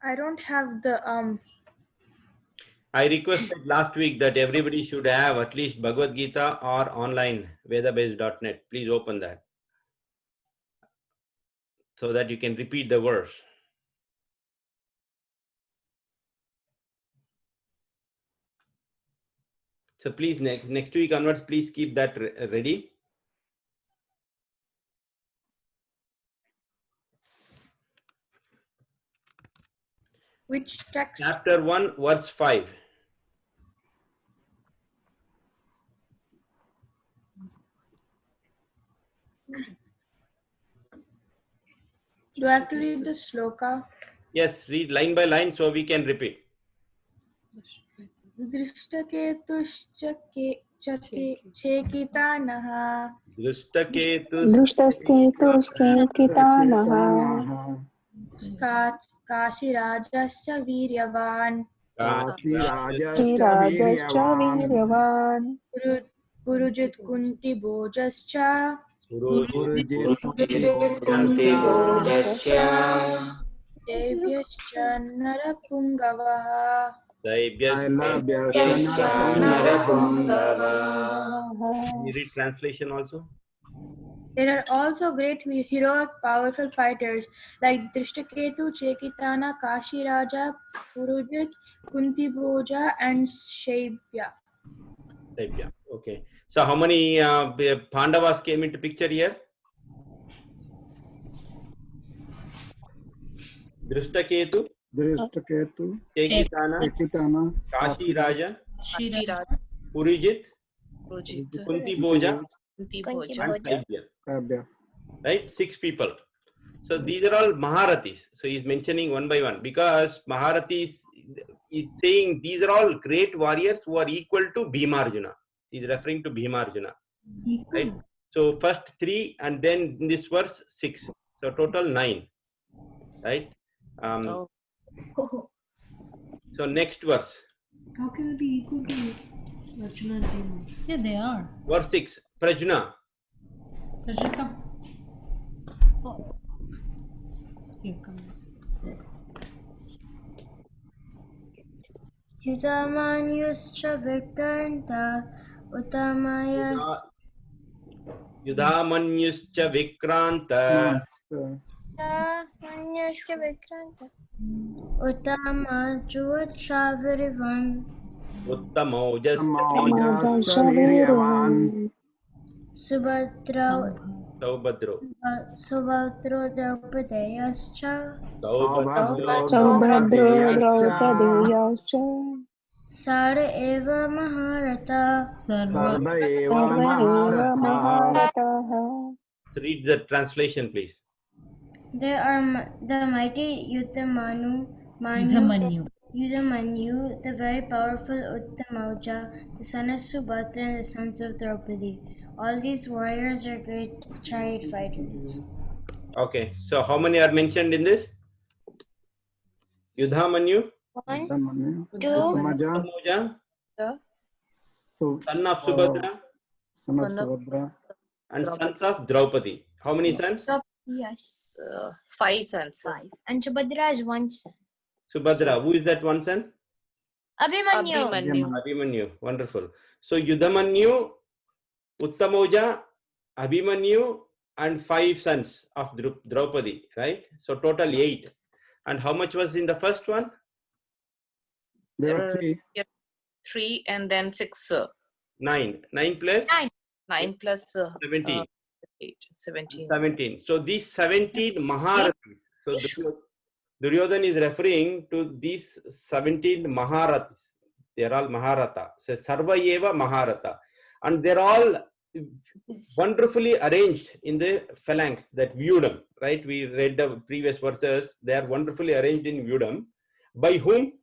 I don't have the I requested last week that everybody should have at least Bhagavad Gita or online vedabase.net. Please open that so that you can repeat the verse. So please next week onwards, please keep that ready. which text? Chapter 1, verse 5. Do I have to read the sloka? Yes, read line by line so we can repeat. Drishtaketushcha chekitanaha दृष्टस्केतुस्केकितानः Kashirajascha viryavan काशीराजश्च श्रीराजश्च वीर्यवान् वीर्यवान् Purujit kunti bojascha Purujit Kunti-bojasya Devyascha narapungavaha शैलभ्यश्च You read translation also? There are also great heroic powerful fighters like Drishtaketu, Chekitana, Kashiraja, Purujit, Kuntiboja and Shaibya. Okay. So how many Pandavas came into picture here? Drishtaketu, Chekitana, Kashiraja, Purijit, Kuntiboja, and Shaibya. Right? 6 people. So these are all Maharathis. So he's mentioning one by one because Maharathis is saying these are all great warriors who are equal to Bhimarjuna. He's referring to Bhimarjuna. Right? So first 3 and then in this verse 6. So total 9. Right? So next verse. How can it be equal to Arjuna and Bhima? Yeah, they are. Verse 6. Prajna. Prajna, come. Here comes. Yudhamanyuscha Vikranta Uttamaya Yudhamanyuscha Vikranta Yudhamanyuscha Vikranta Uttamajuacha Virivan Uttamojascha वीर्यवान् Subhadra Saubhadro Draupadeyascha सौभद्रो द्रौपदेयाश्च Sara Eva Maharata Sarva. सर्व एव सर्व एव महारथाः महारथाः Read the translation, please. There are the mighty Yudhamanyu, the very powerful Uttamaja, the son of Subhadra and the sons of Draupadi. All these warriors are great chariot fighters. Okay. So how many are mentioned in this? Yudhamanyu, One, Yudhamanyu, two, Uttamaja, Uttamauja, Su- son of Subhadra, son of Son of Subhadra, and sons of Draupadi. How many sons? yes, 5 sons. 5. And Subhadra has 1 son. Subhadra. Who is that one son? Abhimanyu. Abhimanyu. Abhimanyu. Wonderful. So Yudhamanyu, Uttamaja, Abhimanyu, and 5 sons of Draupadi, right? So total 8. And how much was in the first one? there are 3. 3 and then 6. 9. 9 plus 9 plus 17. 8, 17. 17. So these 17 Maharathis. So Duryodhan is referring to these 17 Maharathis. They are all Maharatha. So Sarva Eva Maharatha. And they're all wonderfully arranged in the phalanx, that Vyudam, right? We read the previous verses. They are wonderfully arranged in Vyudam. By whom?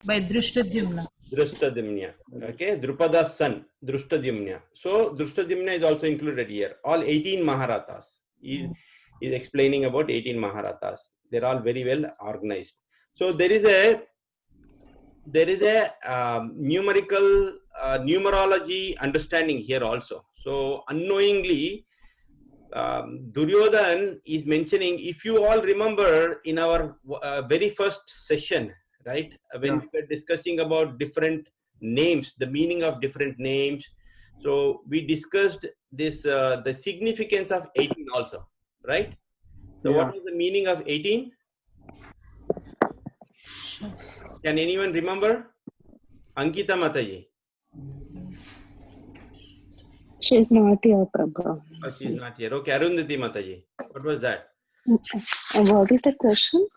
By Drishtadyumna. Drushtadimna. Okay, Drupada's son, Drushtadimna. So Drushtadimna is also included here. All 18 Maharathas. He is explaining about 18 Maharathas. They're all very well organized. So there is a numerical numerology understanding here also. So unknowingly, Duryodhan is mentioning, if you all remember in our very first session, right, when we were discussing about different names, the meaning of different names. So we discussed this, the significance of 18 also, right? So what was the meaning of 18? Can anyone remember? Ankita Mataji. She is not here, Prabhu. Oh, she is not here. Okay, Arundhati Mataji. What was that? What is the question?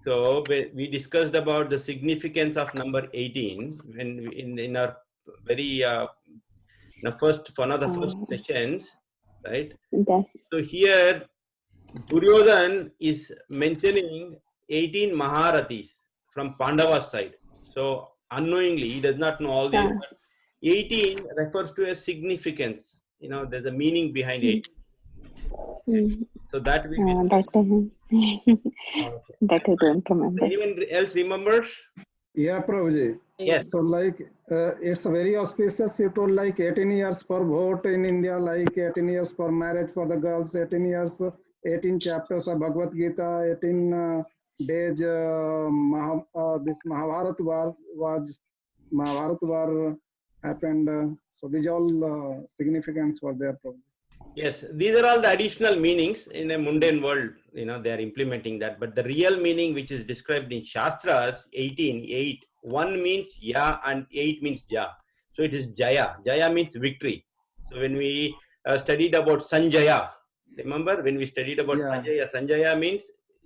So we discussed about the significance of number 18 when in our very one of the first sessions, right? So here Duryodhan is mentioning 18 Maharathis from Pandava's side. So unknowingly, he does not know all these. But 18 refers to a significance. You know, there's a meaning behind 18. So that we that I don't remember. Anyone else remembers? Yeah, Prabhuji. Yes. So like it's a very auspicious. You told like 18 years for vote in India, like 18 years for marriage for the girls, 18 years, 18 chapters of Bhagavad Gita, 18 days. This Mahabharata war happened. So these all significance were there, Prabhuji. Yes, these are all the additional meanings in a mundane world. You know, they are implementing that. But the real meaning, which is described in Shastras, 18, 8, 1 means Ya and 8 means Ja. So it is Jaya. Jaya means victory. So when we studied about Sanjaya, remember when we studied about Sanjaya, Sanjaya means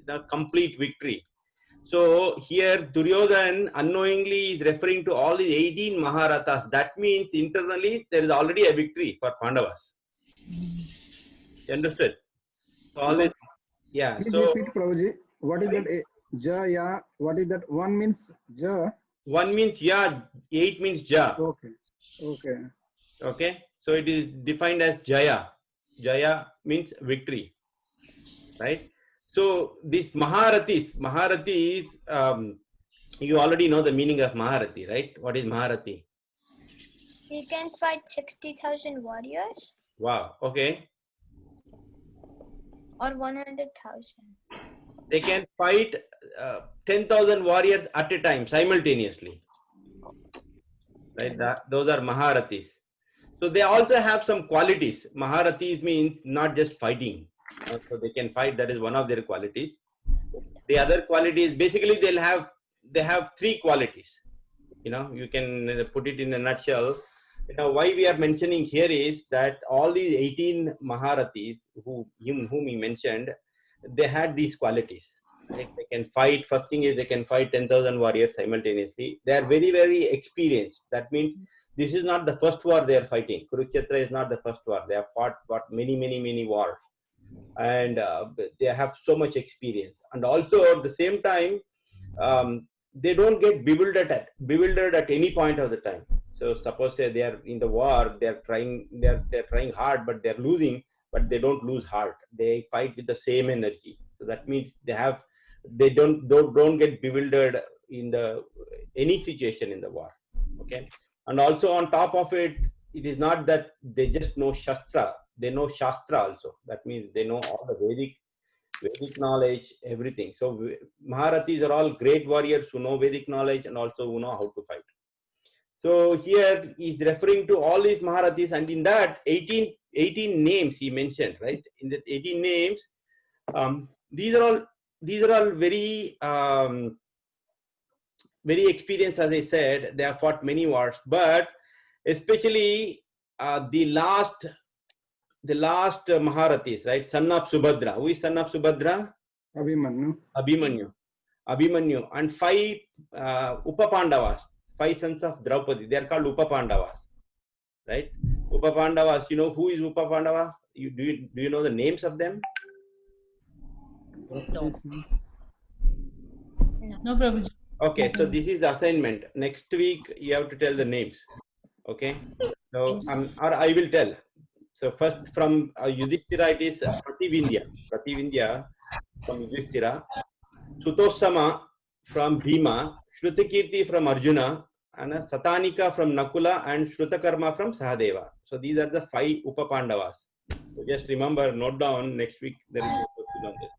the complete victory. So here Duryodhan unknowingly is referring to all the 18 Maharathas. That means internally there is already a victory for Pandavas. You understood? So always, yeah. Please So repeat, Prabhuji. What is that? Ja, ya. What is that? 1 means Ja. 1 means Ya, 8 means Ja. Okay. Okay. Okay. So it is defined as Jaya. Jaya means victory. Right? So these Maharathis, you already know the meaning of Maharathi, right? What is Maharathi? You can fight 60,000 warriors Wow. Okay. or 100,000. They can fight 10,000 warriors at a time simultaneously. Right? Those are Maharathis. So they also have some qualities. Maharathis means not just fighting. So they can fight. That is one of their qualities. The other quality is basically they have 3 qualities. You know, you can put it in a nutshell. You know, why we are mentioning here is that all these 18 Maharathis whom he mentioned, they had these qualities. Right? They can fight. First thing is they can fight 10,000 warriors simultaneously. They are very, very experienced. That means this is not the first war they are fighting. Kurukshetra is not the first war. They have fought many wars. And they have so much experience. And also at the same time, they don't get bewildered at any point of the time. So suppose say they are in the war, they are trying hard, but they are losing. but they don't lose heart. They fight with the same energy. So that means they don't get bewildered in any situation in the war. Okay, and also on top of it, it is not that they just know Shastra. They know Shastra also. That means they know all the Vedic knowledge, everything. So Maharathis are all great warriors who know Vedic knowledge and also who know how to fight. So here he's referring to all these Maharathis, and in that 18 names he mentioned, right? In the 18 names, these are all very very experienced, as I said. They have fought many wars, but especially the last Maharathis, right? Son of Subhadra. Who is son of Subhadra? Abhimanyu, and 5 Upapandavas, 5 sons of Draupadi. They are called Upapandavas, right? Upapandavas. You know who is Upapandava? Do you know the names of them? No, Prabhuji. Okay, so this is the assignment. Next week you have to tell the names. Okay, so or I will tell. So first from Yudhishthira it is Prativindya from Yudhishthira, Sutosama from Bhima, Shrutakirti from Arjuna, and Satanika from Nakula, and Shrutakarma from Sahadeva. So these are the 5 Upapandavas. So just remember, note down, next week there is a question on this.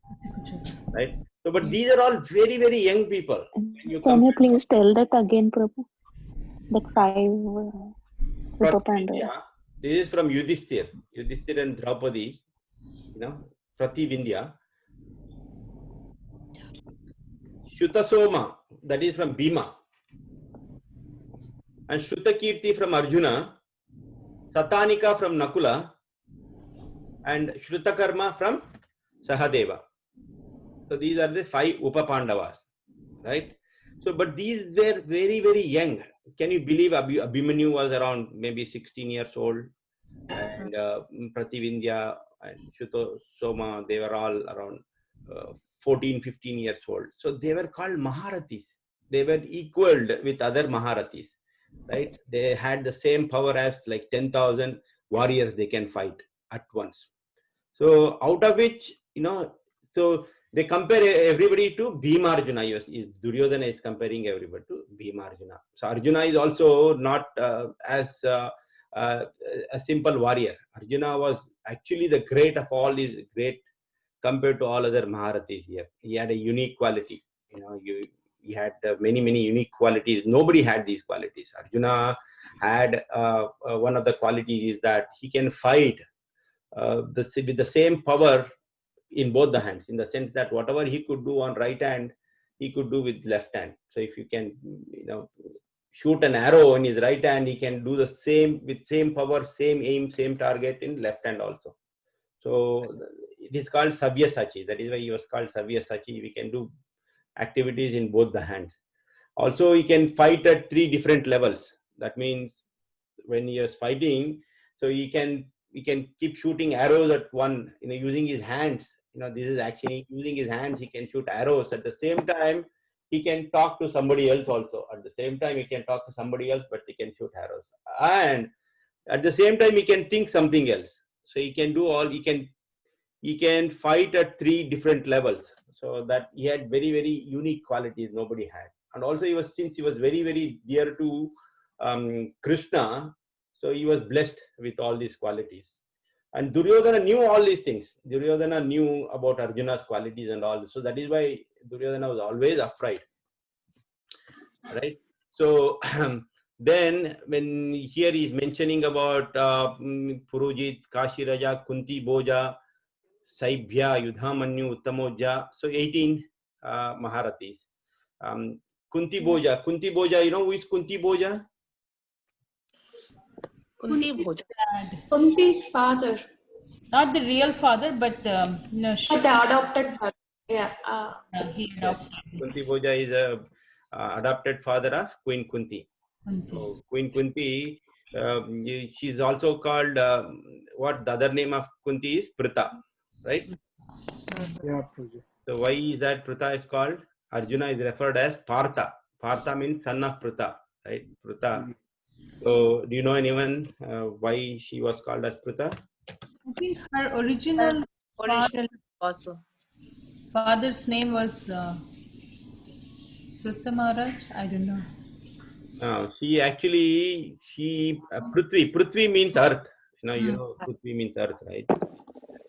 Right? So, but these are all very, very young people. Can you please tell that again, Prabhu? That 5 Upapandavas. This is from Yudhishthir and Draupadi, Prativindya. Shutasoma, that is from Bhima. And Shrutakirti from Arjuna, Satanika from Nakula, and Shrutakarma from Sahadeva. So these are the 5 Upapandavas, right? So, but these were very, very young. Can you believe Abhimanyu was around maybe 16 years old, and Prativindya and Shutasoma, they were all around 14, 15 years old. So they were called Maharathis. They were equaled with other Maharathis, right? They had the same power as like 10,000 warriors they can fight at once. So out of which, so they compare everybody to Bhima Arjuna. Duryodhana is comparing everybody to Bhima Arjuna. So Arjuna is also not as a simple warrior. Arjuna was actually the great of all these great compared to all other Maharathis here. He had a unique quality. He had many, many unique qualities. Nobody had these qualities. Arjuna had one of the qualities is that he can fight with the same power in both the hands, in the sense that whatever he could do on right hand, he could do with left hand. So if you can, shoot an arrow in his right hand, he can do the same with same power, same aim, same target in left hand also. So it is called Sabyasachi. That is why he was called Sabyasachi. We can do activities in both the hands. Also, he can fight at 3 different levels. That means when he is fighting, so he can keep shooting arrows at one, using his hands. This is actually using his hands. He can shoot arrows. At the same time, he can talk to somebody else also. At the same time, he can talk to somebody else, but he can shoot arrows. And at the same time, he can think something else. So he can do all. He can fight at 3 different levels. So that he had very, very unique qualities nobody had. And also since he was very, very dear to Krishna, so he was blessed with all these qualities. And Duryodhana knew all these things. Duryodhana knew about Arjuna's qualities and all. So that is why Duryodhana was always afraid. Right? So then when here he is mentioning about Purujit, Kashi Raja, Kunti Bhoja, Saibhya, Yudhamanyu, Uttamoja. So 18 Maharathis. Kunti Bhoja. Kunti Bhoja, who is Kunti Bhoja? Kunti Bhoja. Kunti's father. Not the real father, but The adopted father. Yeah. he adopted. Kunti Bhoja is a adopted father of Queen Kunti. So Queen Kunti, she is also called, what the other name of Kunti is? Pritha, right? Yeah. So why is that Pritha is called? Arjuna is referred as Partha. Partha means son of Pritha, right? Pritha. So do you know anyone why she was called as Pritha? I think her original Original also. father's name was Prutta Maharaj. I don't know. Prithvi means earth. You know, Prithvi means earth, right?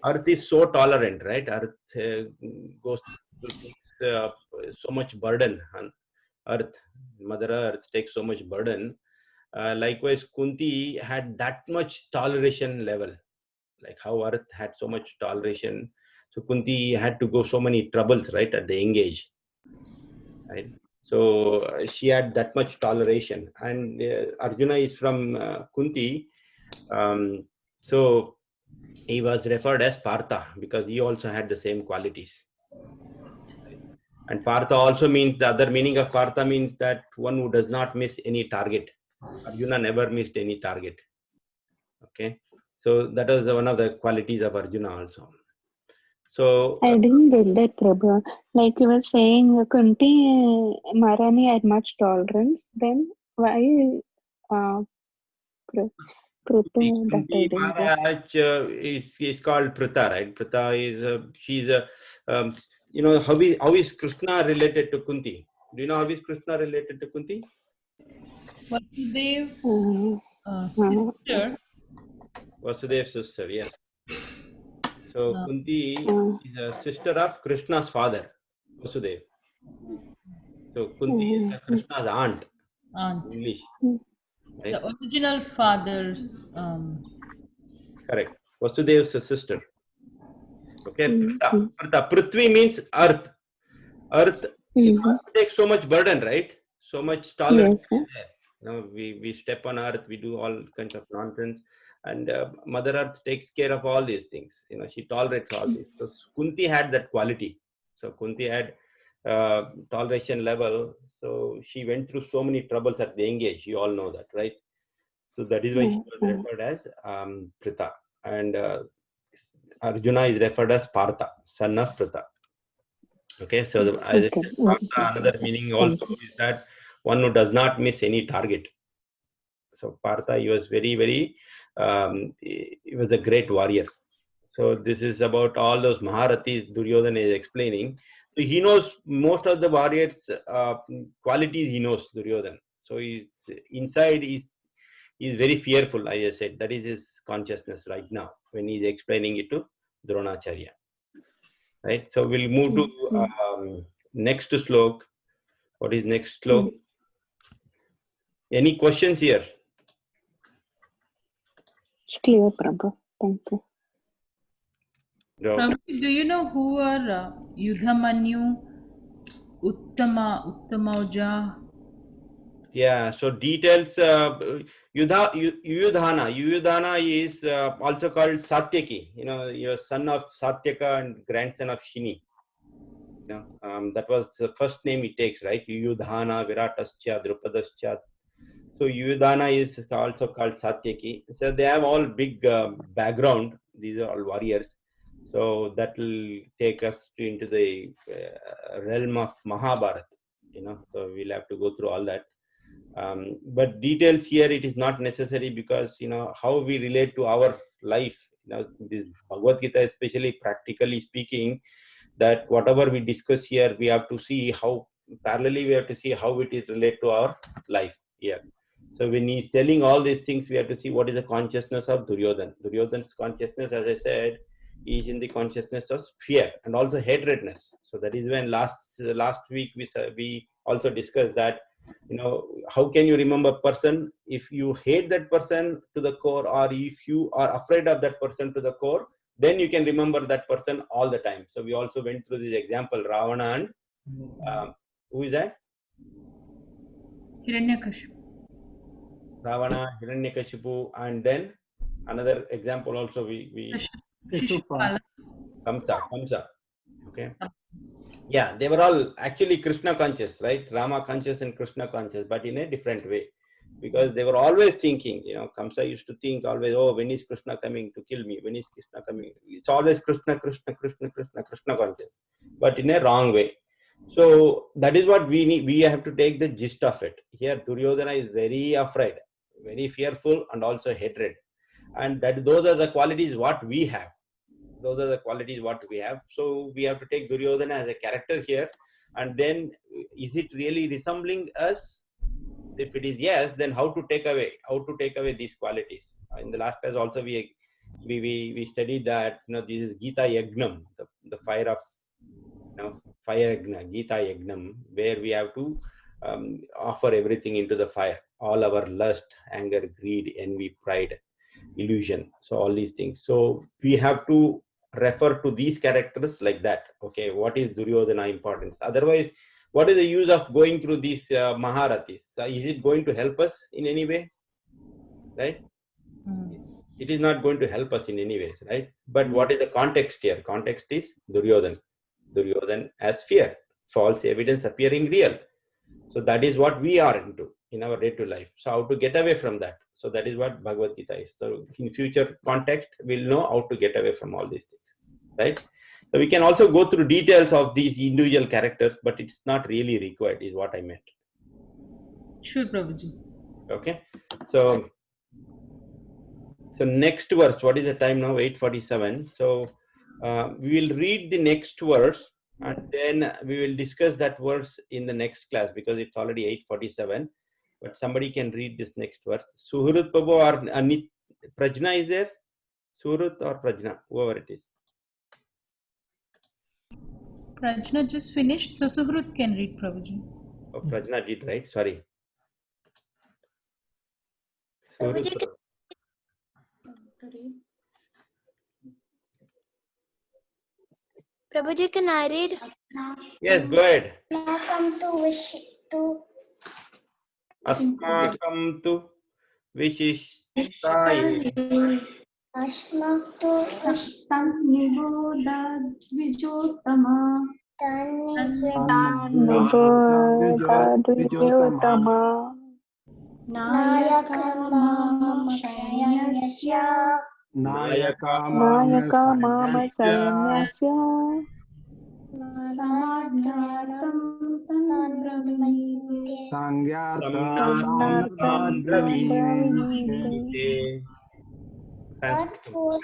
Earth is so tolerant, right? Earth goes through things, so much burden on earth. Mother Earth takes so much burden. Likewise, Kunti had that much toleration level, like how Earth had so much toleration. So Kunti had to go so many troubles, right, at the young age, right? So she had that much toleration, and Arjuna is from Kunti, so he was referred as Partha because he also had the same qualities. And Partha also means, the other meaning of Partha means that one who does not miss any target. Arjuna never missed any target. Okay, so that was one of the qualities of Arjuna also. So I didn't get that, Prabhu. Like you were saying, Kunti Maharani had much tolerance. Then why Prita that I Kunti didn't get? Maharaj is called Pritha, right? Pritha is she's a you know, how is Krishna related to Kunti? Do you know how is Krishna related to Kunti? Vasudev's sister. Vasudev's sister, yes. So Kunti is a sister of Krishna's father, Vasudev. So Kunti is Krishna's aunt. Aunt. English. Right? The original father's. Correct. Vasudev's sister. Okay. Prita. Prithvi means earth. Earth takes so much burden, right? So much tolerance. Yes, you know, we step on earth, we do all kinds of nonsense, and Mother Earth takes care of all these things. You know, she tolerates all this. So Kunti had that quality. So Kunti had toleration level. So she went through so many troubles at the young age. You all know that, right? So that is why she was referred as Pritha. And Arjuna is referred as Partha, son of Pritha. Okay, so as I said, Partha, another meaning also is that one who does not miss any target. So Partha, he was very, very, he was a great warrior. So this is about all those Maharathis Duryodhana is explaining. So he knows most of the warriors' qualities. He knows Duryodhana. So he's inside. He's very fearful. I just said that is his consciousness right now when he's explaining it to Dronacharya. Right. So we'll move to next slok. What is next slok? Any questions here? It's clear, Prabhu. Thank you. Prabhu, do you know who are Yudhamanyu, Uttamauja? Yeah, so details, Yuyudhana is also called Satyaki, you know, your son of Satyaka and grandson of Shini. You know, that was the first name he takes, right? Yuyudhana, Viratascha, Drupadascha. So Yuyudhana is also called Satyaki. So they have all big background. These are all warriors. So that will take us into the realm of Mahabharata, you know, so we'll have to go through all that. But details here, it is not necessary because, you know, how we relate to our life, you know, this Bhagavad Gita, especially practically speaking, that whatever we discuss here, we have to see how, parallelly, we have to see how it is related to our life here. So when he's telling all these things, we have to see what is the consciousness of Duryodhana. Duryodhana's consciousness, as I said, is in the consciousness of fear and also hatredness. So that is when last week we also discussed that, you know, how can you remember a person if you hate that person to the core, or if you are afraid of that person to the core, then you can remember that person all the time. So we also went through this example, Ravana and who is that? Hiranyakashipu. Ravana, Hiranyakashipu, and then another example also we Kamsa. Okay. Yeah, they were all actually Krishna conscious, right? Rama conscious and Krishna conscious, but in a different way. Because they were always thinking, you know, Kamsa used to think always, oh, when is Krishna coming to kill me? When is Krishna coming? It's always Krishna conscious, but in a wrong way. So that is what we need. We have to take the gist of it. Here, Duryodhana is very afraid, very fearful, and also hatred. and that those are the qualities what we have. Those are the qualities what we have. So we have to take Duryodhana as a character here, and then is it really resembling us? If it is yes, then how to take away these qualities? In the last class also we studied that this is Gita Yagnam, the fire of fire yagna, Gita Yagnam, where we have to offer everything into the fire, all our lust, anger, greed, envy, pride, illusion. So all these things. So we have to refer to these characters like that. Okay, what is Duryodhana importance? Otherwise, what is the use of going through these Maharathis? Is it going to help us in any way? Right? It is not going to help us in any ways, right? But what is the context here? Context is Duryodhana. Duryodhana as fear, false evidence appearing real. So that is what we are into in our day-to-day life. So how to get away from that? So that is what Bhagavad Gita is. So in future context, we'll know how to get away from all these things, right? So we can also go through details of these individual characters, but it's not really required, is what I meant. Sure, Prabhuji. Okay. So next verse, what is the time now? 8:47. So we will read the next verse and then we will discuss that verse in the next class because it's already 8:47. But somebody can read this next verse. Suhrut Prabhu or Prajna is there? Suhrut or Prajna, whoever it is. Prajna just finished, so Suhrut can read, Prabhuji. Oh, Prajna did, right? Sorry. Suhrut. Prabhuji, can I read? Yes, go ahead. Asmakam tu Vishishtaye. Ashmaktu Ashtam Nibodadvijotama Nibodadvijotama Nayaka Mama Sainyasya Samadhyatam Tanbrahmite Sangyartam But for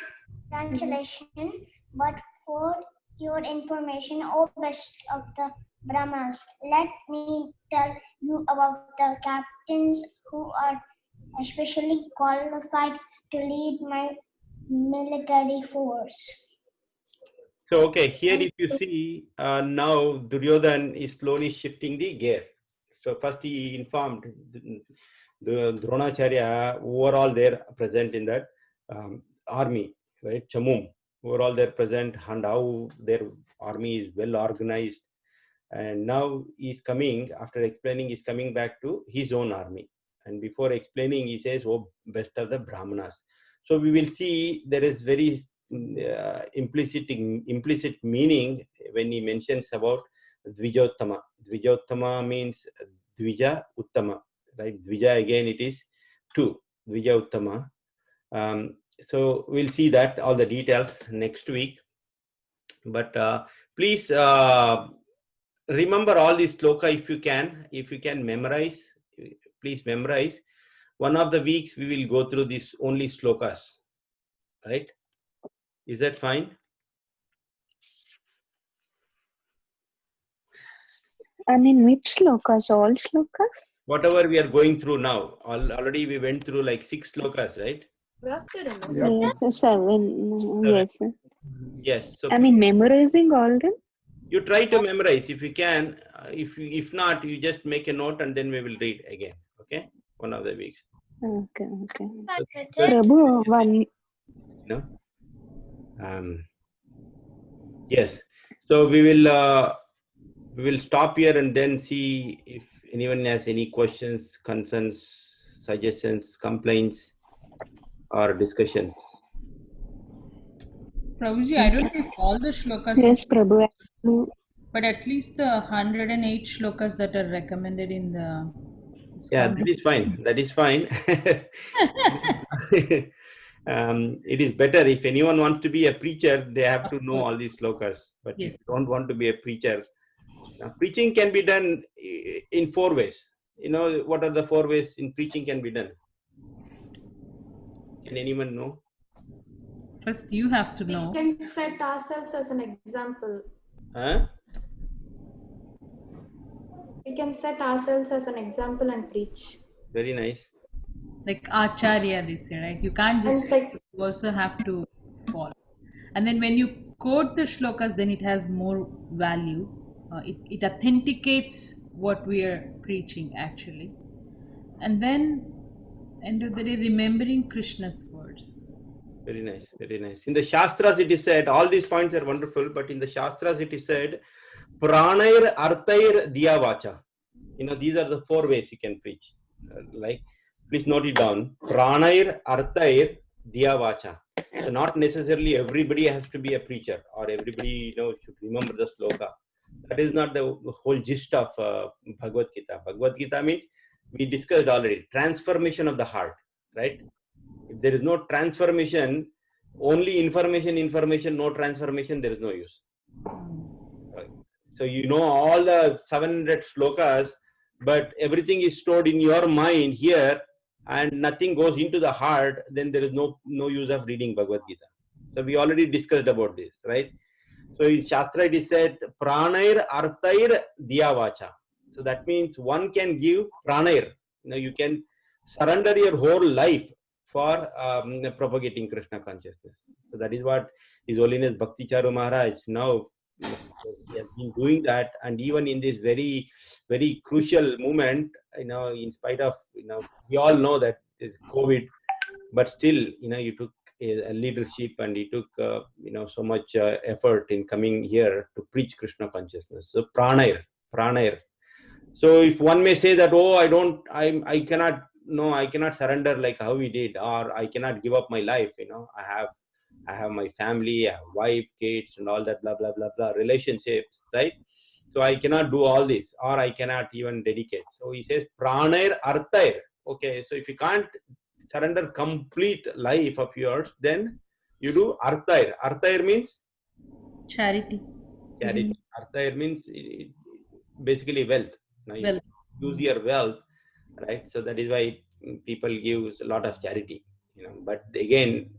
translation, but for your information, O best of the Brahmanas, let me tell you about the captains who are especially qualified to lead my military force. So, okay, here if you see, now Duryodhana is slowly shifting the gear. So, first he informed the Dronacharya, who are all there present in that army, right? Chamum, who are all there present, and how their army is well organized. And now he's coming, after explaining, he's coming back to his own army. And before explaining, he says, oh, best of the Brahmanas. So, we will see there is very implicit meaning when he mentions about Dvijottama. Dvijottama means Dvija Uttama, right? Dvija again it is two, Dvija Uttama. So we'll see that all the details next week. But please remember all these sloka if you can memorize. Please memorize. One of the weeks we will go through these only slokas, right? Is that fine? I mean, which slokas? All slokas? Whatever we are going through now. Already we went through like 6 slokas, right? Yes, 7. Yes. Yes. So I mean, memorizing all them? You try to memorize if you can. If not, you just make a note and then we will read again. Okay? One of the weeks. Okay. So, Prabhu, one. No? Yes. So we will stop here and then see if anyone has any questions, concerns, suggestions, complaints, or discussion. Prabhuji, I don't know if all the shlokas. Yes, Prabhu. But at least the 108 shlokas that are recommended in the. Yeah, that is fine. That is fine. It is better if anyone wants to be a preacher, they have to know all these slokas. But if you don't want to be a preacher, preaching can be done in 4 ways. You know, what are the 4 ways in preaching can be done? Can anyone know? First, you have to We know. can set ourselves as an example. Huh? We can set ourselves as an example and preach. Very nice. Like Acharya, they say, right? You can't And just, you also have to follow. And then when you quote the shlokas, then it has more value. It authenticates what we are preaching, actually. And then, end of the day, remembering Krishna's words. Very nice, very nice. In the Shastras, it is said, all these points are wonderful, but in the Shastras, it is said, Pranair Arthair Diya Vacha. These are the 4 ways you can preach. Like, please note it down. Pranair Arthair Diya Vacha. So, not necessarily everybody has to be a preacher or everybody, should remember the sloka. That is not the whole gist of Bhagavad Gita. Bhagavad Gita means, we discussed already, transformation of the heart, right? If there is no transformation, only information, no transformation, there is no use. Right. So all the 700 slokas, but everything is stored in your mind here and nothing goes into the heart, then there is no use of reading Bhagavad Gita. So we already discussed about this, right? So in Shastra it is said, Pranair Arthair Diya Vacha. So that means one can give Pranair. You can surrender your whole life for propagating Krishna consciousness. So that is what His Holiness Bhakti Charu Maharaj now he has been doing that, and even in this very, very crucial moment, in spite of, we all know that there's COVID, but still, you took a leadership and you took, so much effort in coming here to preach Krishna consciousness. So Pranair. So if one may say that, oh, I cannot surrender like how we did, or I cannot give up my life. I have my family, I have wife, kids, and all that, blah blah blah blah, relationships, right? So I cannot do all this, or I cannot even dedicate. So he says, Pranair Arthair. Okay, so if you can't surrender complete life of yours, then you do Arthair. Arthair means charity. Arthair means basically wealth. Now you use your wealth, right? So that is why people give a lot of charity. But again,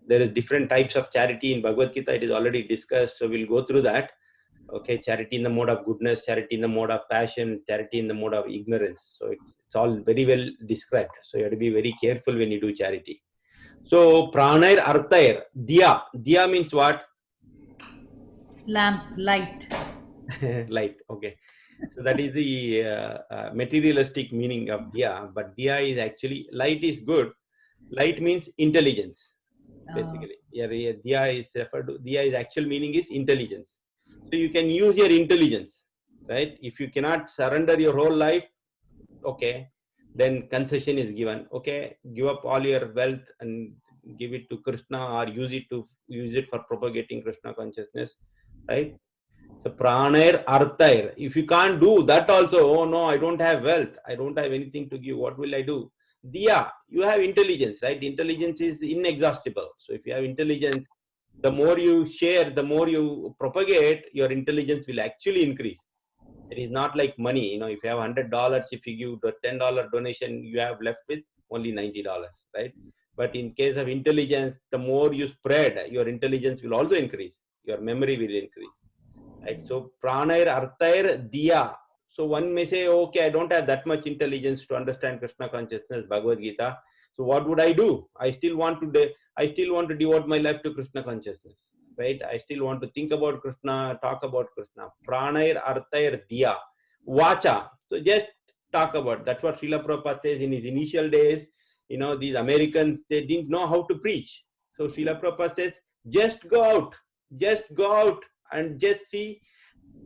there is different types of charity in Bhagavad Gita. It is already discussed, so we'll go through that. Okay, charity in the mode of goodness, charity in the mode of passion, charity in the mode of ignorance. So it's all very well described. So you have to be very careful when you do charity. So Pranair Arthair Diya. Diya means what? Lamp, light. Light. Okay. So that is the materialistic meaning of Diya. But Diya is actually, light is good. Light means intelligence. Basically, Diya is referred to. Diya is actual meaning is intelligence. So you can use your intelligence, right? If you cannot surrender your whole life, okay, then concession is given. Okay, give up all your wealth and give it to Krishna, or use it for propagating Krishna consciousness, right? So Pranair Arthair. If you can't do that also, oh no, I don't have wealth, I don't have anything to give, what will I do? Diya, you have intelligence, right? Intelligence is inexhaustible. So if you have intelligence, the more you share, the more you propagate, your intelligence will actually increase. It is not like money. If you have $100, if you give the $10 donation, you have left with only $90, right? But in case of intelligence, the more you spread, your intelligence will also increase. Your memory will increase, right? So Pranair Arthair Diya. So one may say, okay, I don't have that much intelligence to understand Krishna consciousness, Bhagavad Gita. So what would I do? I still want to devote my life to Krishna consciousness, right? I still want to think about Krishna, talk about Krishna. Pranair Arthair Diya. Vacha. So just talk about. That's what Srila Prabhupada says in his initial days. These Americans, they didn't know how to preach. So Srila Prabhupada says, just go out and just see.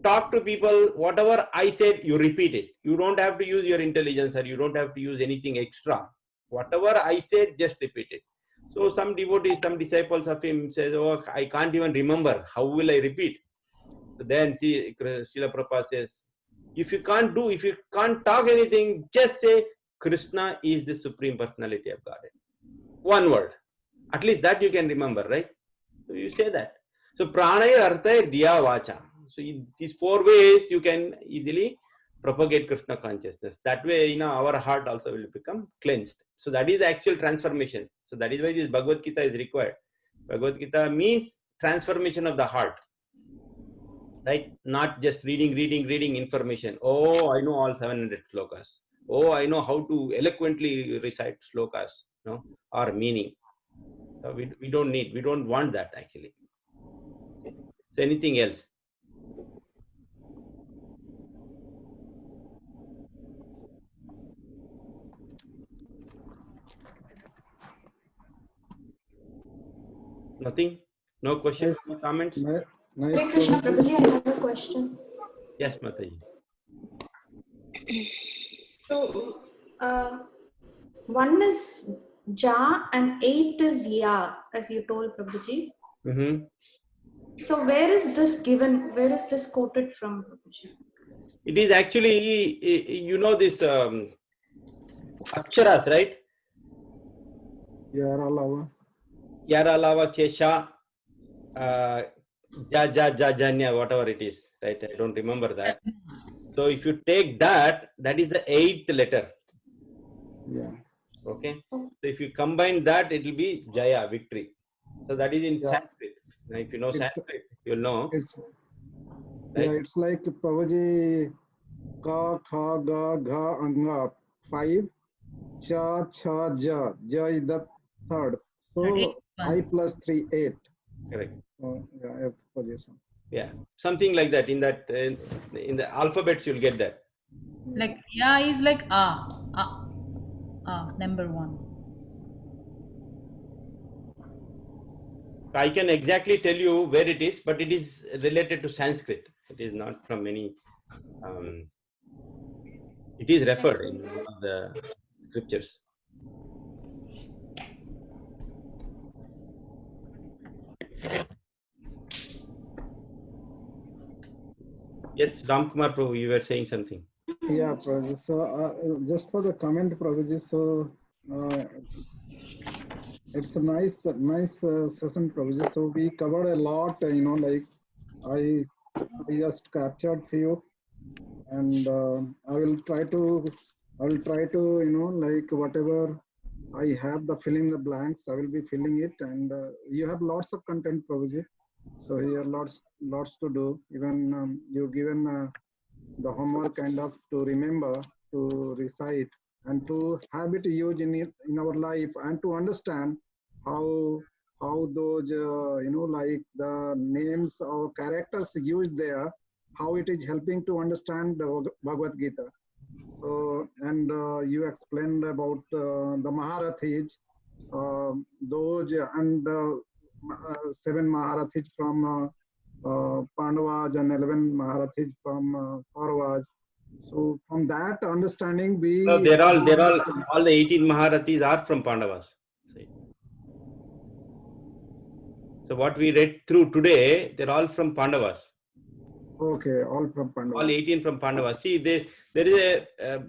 Talk to people, whatever I said, you repeat it. You don't have to use your intelligence, or you don't have to use anything extra. Whatever I said, just repeat it. So some devotees, some disciples of him says, oh, I can't even remember. How will I repeat? So then see, Srila Prabhupada says, if you can't talk anything, just say, Krishna is the Supreme Personality of Godhead. One word. At least that you can remember, right? So you say that. So Pranair Arthair Diya Vacha. So in these 4 ways, you can easily propagate Krishna consciousness. That way, our heart also will become cleansed. So that is the actual transformation. So that is why this Bhagavad Gita is required. Bhagavad Gita means transformation of the heart, right? Not just reading information. Oh, I know all 700 slokas. Oh, I know how to eloquently recite slokas, no, or meaning. So we don't want that actually. Okay. So anything else? Nothing? No questions? Yes. No comments? Nice, Hare Krishna Prabhuji, I have a question. Yes, Mataji. So, 1 is Ja and 8 is Ya, as you told Prabhuji. Mm-hmm. So, where is this given? Where is this quoted from, Prabhuji? It is actually, you know, this Aksharas, right? Yara Lava. Yara Lava Chesha, Janya, whatever it is, right? I don't remember that. So if you take that, that is the 8th letter. Yeah. Okay. So if you combine that, it will be Jaya, victory. So that is in Yeah. Sanskrit. Now, if you know Sanskrit, you'll know. It's Right? yeah, it's like Prabhuji Ka, Kha, Ga, Gha, Anga 5, Cha, Cha, Ja. Ja is the third. So I plus 3, 8. Correct. Yeah, 8th position. Yeah, something like that. In that, in the alphabets, you'll get that. Like Ya is like number 1. I can exactly tell you where it is, but it is related to Sanskrit. It is not from any. It is referred in one of the scriptures. Yes, Ramkumar Prabhu, you were saying something. Yeah, Prabhuji. So just for the comment, Prabhuji. So it's a nice session, Prabhuji. So we covered a lot. Like I just captured few, and I will try to like whatever I have the fill in the blanks, I will be filling it, and you have lots of content, Prabhuji. So here lots to do. Even you given the homework kind of to remember, to recite, and to have it used in our life, and to understand how those like the names or characters used there, how it is helping to understand the Bhagavad Gita. So, and you explained about the Maharathis, those and 7 Maharathis from Pandavas and 11 Maharathis from Kauravas. So from that understanding, we No, they're all the 18 Maharathis are from Pandavas. So what we read through today, they're all from Pandavas. Okay, all from Pandavas. All 18 from Pandavas. See, there is a,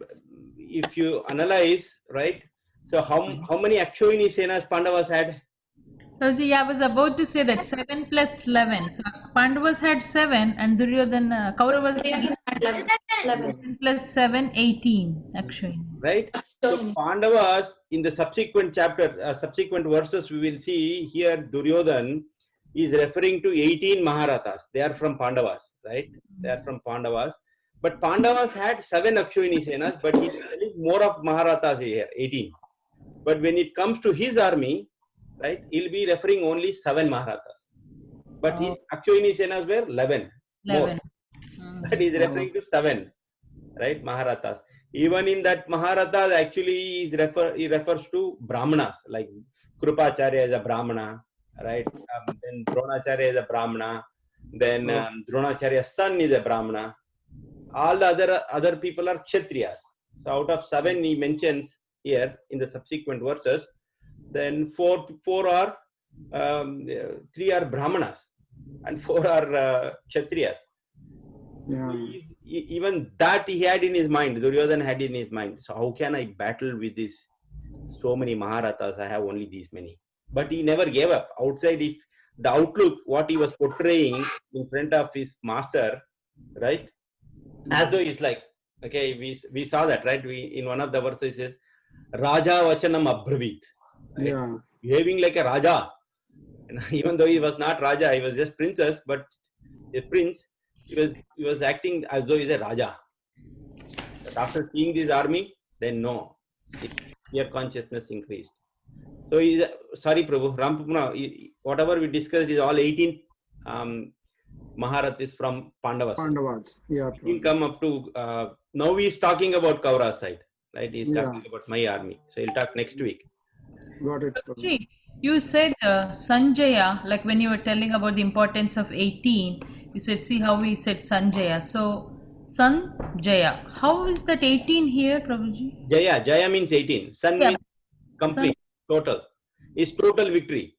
if you analyze, right? So how many Akshayani Senas Pandavas had? Well, see, I was about to say that 7 plus 11. So Pandavas had 7 and Duryodhana, Kauravas had 11. 11 plus 7, 18 actually. Right? So Pandavas, in the subsequent chapter, subsequent verses, we will see here Duryodhan is referring to 18 Maharathas. They are from Pandavas, right? They are from Pandavas. But Pandavas had 7 Akshayani Senas, but he's telling more of Maharathas here, 18. But when it comes to his army, right, he'll be referring only 7 Maharathas. But his Akshayani Senas were 11. 11. But he's referring to 7, right, Maharathas. Even in that Maharathas, actually, he refers to Brahmanas, like Krupacharya is a Brahmana, right? Then Dronacharya is a Brahmana. Then Dronacharya's son is a Brahmana. All the other people are Kshatriyas. So out of 7 he mentions here in the subsequent verses, then 4 are 3 are Brahmanas and 4 are Kshatriyas. Yeah. Even that he had in his mind, Duryodhana had in his mind. So how can I battle with this? So many Maharathas, I have only these many. But he never gave up. Outside, if the outlook, what he was portraying in front of his master, right? As though he's like, okay, we saw that, right? In one of the verses says, Raja Vachanam Abhravit. Right? Yeah. Behaving like a Raja. Even though he was not Raja, he was just princess, but a prince, he was acting as though he's a Raja. But after seeing this army, then no, your consciousness increased. So, sorry, Prabhu, Rampuna, whatever we discussed is all 18 Maharathis from Pandavas. Pandavas. Yeah. He'll come up to, now he's talking about Kaura's side, right? He's talking about my army. So he'll talk next week. Got it. Prabhu. You said Sanjaya, like when you were telling about the importance of 18, you said, see how we said Sanjaya. So, Sanjaya, how is that 18 here, Prabhuji? Jaya means 18. Sun means complete, total. Is total victory.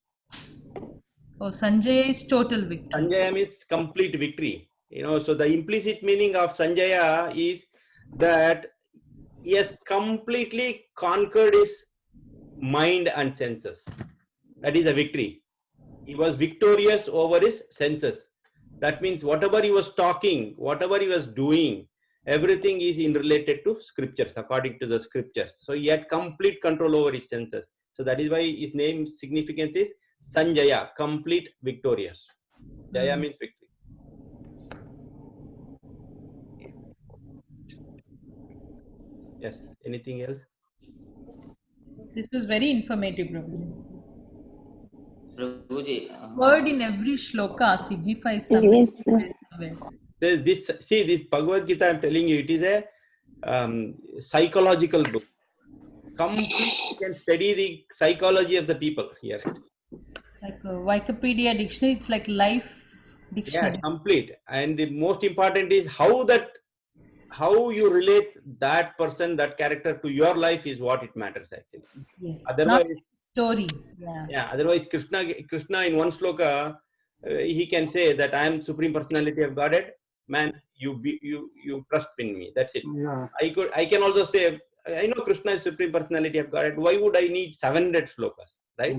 Oh, Sanjaya is total victory. Sanjaya means complete victory. So the implicit meaning of Sanjaya is that he has completely conquered his mind and senses. That is a victory. He was victorious over his senses. That means whatever he was talking, whatever he was doing, everything is in related to scriptures, according to the scriptures. So he had complete control over his senses. So that is why his name significance is Sanjaya, complete victorious. Jaya means victory. Yes. Anything else? This was very informative, Prabhuji. Prabhuji, Word in every shloka signifies something. Yes. This Bhagavad Gita, I'm telling you, it is a psychological book. Completely you can study the psychology of the people here. Like Wikipedia dictionary, it's like life dictionary. Yeah, complete. And the most important is how you relate that person, that character to your life is what it matters actually. Yes. Otherwise, not story. Otherwise, Krishna in one sloka, he can say that I am Supreme Personality of Godhead. Man, you trust in me. That's it. Yeah. I can also say, I know Krishna is Supreme Personality of Godhead. Why would I need 700 slokas? Right?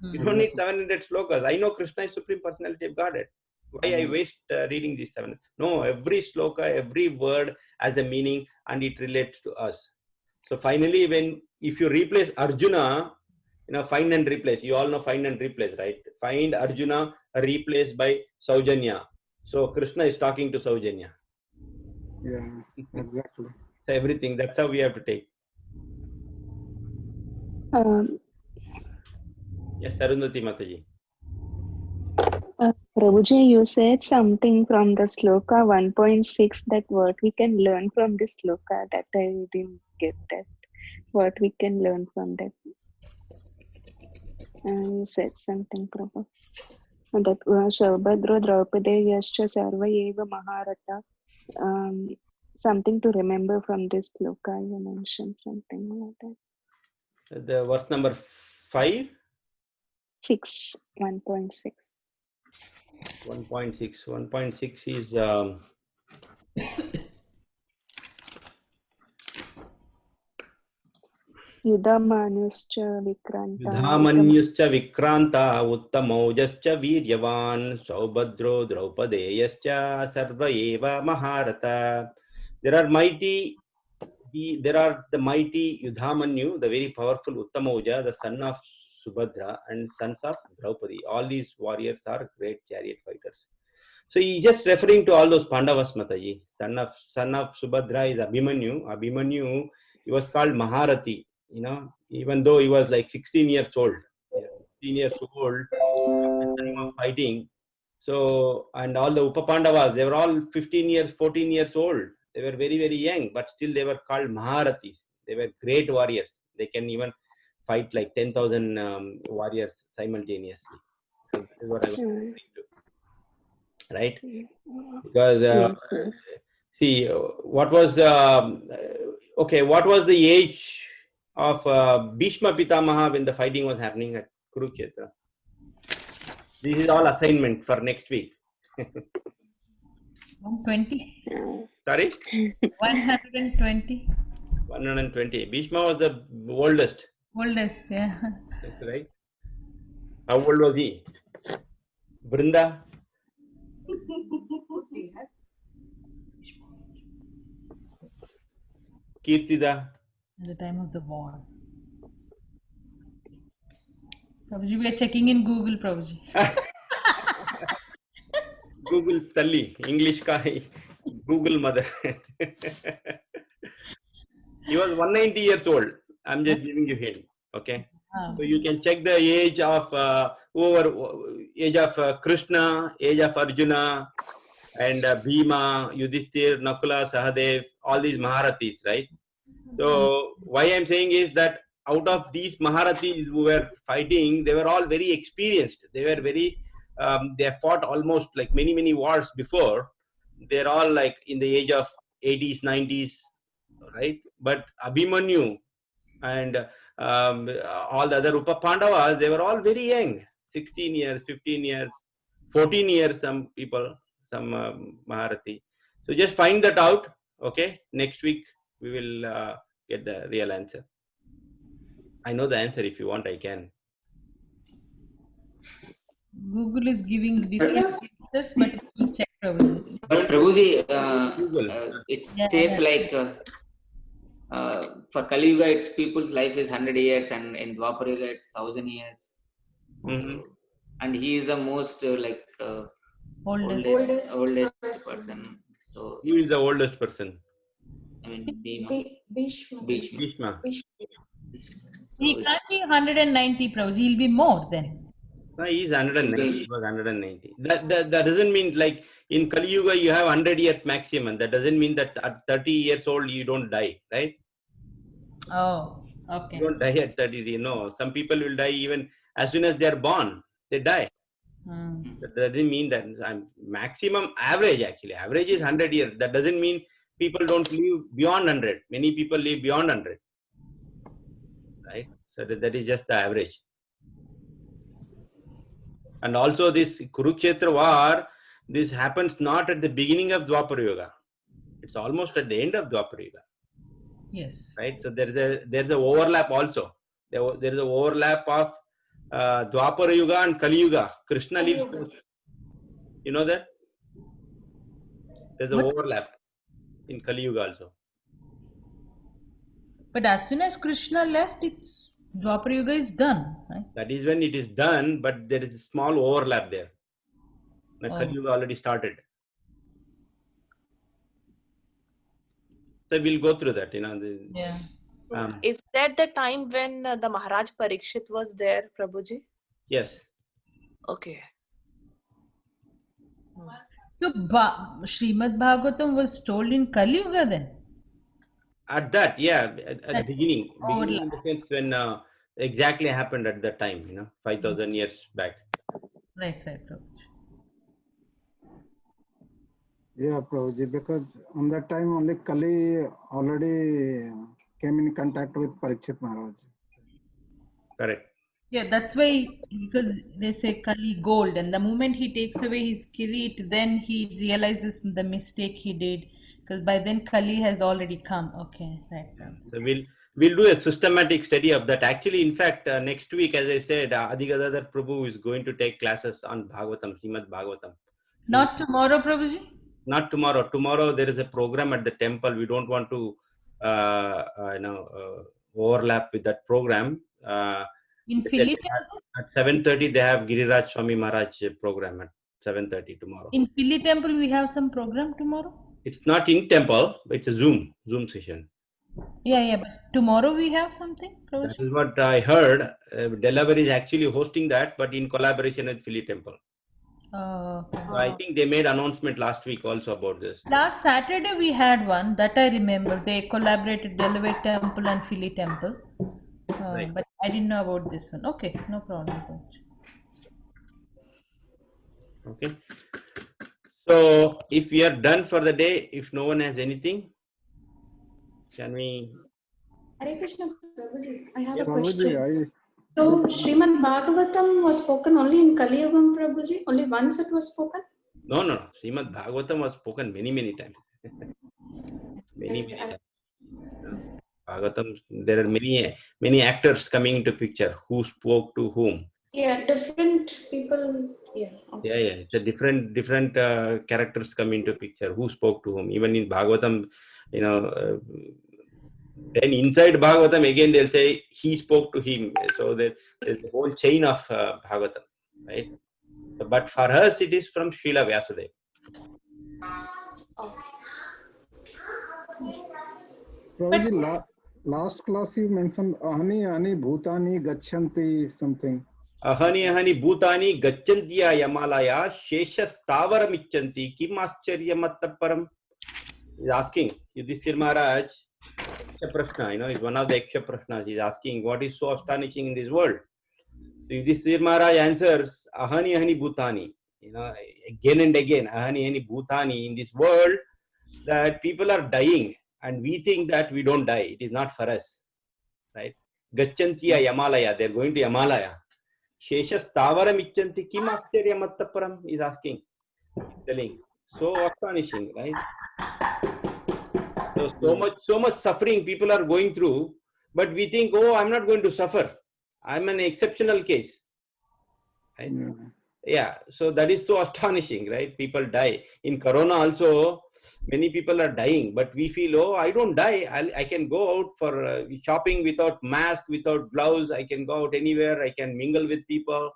You don't need 700 slokas. I know Krishna is Supreme Personality of Godhead. Why I waste reading these 7? No, every sloka, every word has a meaning and it relates to us. So finally, if you replace Arjuna, find and replace. You all know find and replace, right? Find Arjuna replaced by Saujanya. So Krishna is talking to Saujanya. Yeah, exactly. So everything, that's how we have to take. Yes, Arundhati Mataji. Prabhuji, you said something from the sloka 1.6 that what we can learn from this sloka, that I didn't get that. What we can learn from that. You said something, Prabhu. That Saubhadra Draupadeyascha Sarva Eva Maharata. Something to remember from this sloka, you mentioned something like that. The verse number 5? 6, 1.6. 1.6. 1.6 is Yudhamanyuscha Vikranta Uttamaujascha Viryavan Saubhadro Draupadeyascha Sarva Eva Maharata. There are the mighty Yudhamanyu, the very powerful Uttamauja, the son of Subhadra and sons of Draupadi. All these warriors are great chariot fighters. So he is just referring to all those Pandavas, Mataji. Son of Subhadra is Abhimanyu. Abhimanyu, he was called Maharati. Even though he was like 16 years old. 16 years old at the time of fighting. So, and all the Upapandavas, they were all 15 years, 14 years old. They were very, very young, but still they were called Maharathis. They were great warriors. They can even fight like 10,000 warriors simultaneously. So this is what I was referring to. Right? Because, see, what was the age of Bhishma Pitamaha when the fighting was happening at Kurukshetra? This is all assignment for next week. 120. Sorry? 120. 120. Bhishma was the oldest. Oldest, yeah. That's right. How old was he? Brinda? Kirtida? At the time of the war. Prabhuji, we are checking in Google, Prabhuji. Google Talli, English ka Google mother. He was 190 years old. I'm just giving you hint. Okay. So you can check the age of Krishna, age of Arjuna, and Bhima, Yudhishthir, Nakula, Sahadev, all these Maharathis, right? So why I'm saying is that out of these Maharathis who were fighting, they were all very experienced. They were very, they fought almost like many wars before. They're all like in the age of 80s, 90s, right? But Abhimanyu and all the other Upa Pandavas, they were all very young, 16 years, 15 years, 14 years, some people, some Maharathi. So just find that out, okay? Next week, we will get the real answer. I know the answer. If you want, I can. Google is giving different answers, but we'll check, Prabhuji. But Prabhuji, it says like for Kali Yuga, it's people's life is 100 years, and in Dwapara Yuga, it's 1,000 years. So, and he is the most oldest person. So he is the oldest person. I mean, Bhishma. He can't be 190, Prabhuji. He'll be more then. No, he is 190. He was 190. That doesn't mean like in Kali Yuga you have 100 years maximum. That doesn't mean that at 30 years old you don't die, right? Oh, okay. You don't die at 30. You know, some people will die even as soon as they are born. They die. That doesn't mean that maximum average actually. Average is 100 years. That doesn't mean people don't live beyond 100. Many people live beyond 100. Right? So that is just the average. And also this Kurukshetra war, this happens not at the beginning of Dwapara Yuga. It's almost at the end of Dwapara Yuga. Yes. Right? So there's an overlap also. There is an overlap of Dwapara Yuga and Kali Yuga. Krishna lives first. You know that? There's an overlap in Kali Yuga also. But as soon as Krishna left, it's Dwapara Yuga is done, right? That is when it is done, but there is a small overlap there. The Kali Yuga already started. So we'll go through that, you know. Yeah. Is that the time when the Maharaj Parikshit was there, Prabhuji? Yes. Okay. So Srimad Bhagavatam was told in Kali Yuga then? At that, yeah, at the beginning in the sense when exactly happened at that time, you know, 5,000 years back. Right, Prabhuji. Yeah, Prabhuji, because on that time only Kali already came in contact with Parikshit Maharaj. Correct. Yeah, that's why, because they say Kali gold, and the moment he takes away his kirit, then he realizes the mistake he did, because by then Kali has already come. Okay, right. So we'll do a systematic study of that. Actually, in fact, next week, as I said, Adi Gadadhar Prabhu is going to take classes on Bhagavatam, Srimad Bhagavatam. Not tomorrow, Prabhuji? Not tomorrow. Tomorrow there is a program at the temple. We don't want to, overlap with that program. In Philly Temple? At 7:30, they have Giriraj Swami Maharaj program at 7:30 tomorrow. In Philly Temple, we have some program tomorrow? It's not in temple. It's a Zoom session. Yeah, but tomorrow we have something, Prabhuji? That is what I heard. Delaware is actually hosting that, but in collaboration with Philly Temple. So I think they made announcement last week also about this. Last Saturday we had one, that I remember. They collaborated Delaware Temple and Philly Temple. Right. But I didn't know about this one. Okay, no problem. Okay. So if we are done for the day, if no one has anything, can we? Hare Krishna, Prabhuji. I have Yeah, a Prabhuji, question. So Srimad Bhagavatam was spoken only in Kali Yugam, Prabhuji? Only once it was spoken? No. Srimad Bhagavatam was spoken many times. many times. Bhagavatam, there are many actors coming into picture. Who spoke to whom? Yeah, different people. Yeah. Okay. Yeah. It's a different characters come into picture. Who spoke to whom? Even in Bhagavatam, Then inside Bhagavatam, again they'll say he spoke to him. So there's a whole chain of Bhagavatam, right? But for us, it is from Srila Vyasadeva. Prabhuji, last class you mentioned ahani bhutani gachanti something. Ahani bhutani gachantiya yamalaya shesha stavaram ichanti kim ascharyamatapparam. He's asking Yudhishthir Maharaj, Prashna, is one of the Yaksha Prashnas. He's asking what is so astonishing in this world. So Yudhishthir Maharaj answers, ahani bhutani. Again and again, ahani bhutani in this world, that people are dying and we think that we don't die. It is not for us, right? Gachantiya Yamalaya, they're going to Yamalaya. Shesha stavaram ichanti kim ascharyamatapparam is asking, telling. So astonishing, right? So much suffering people are going through, but we think, oh, I'm not going to suffer. I'm an exceptional case. Right? Yeah, so that is so astonishing, right? People die. In Corona also, many people are dying, but we feel, oh, I don't die. I can go out for shopping without mask, without gloves. I can go out anywhere. I can mingle with people.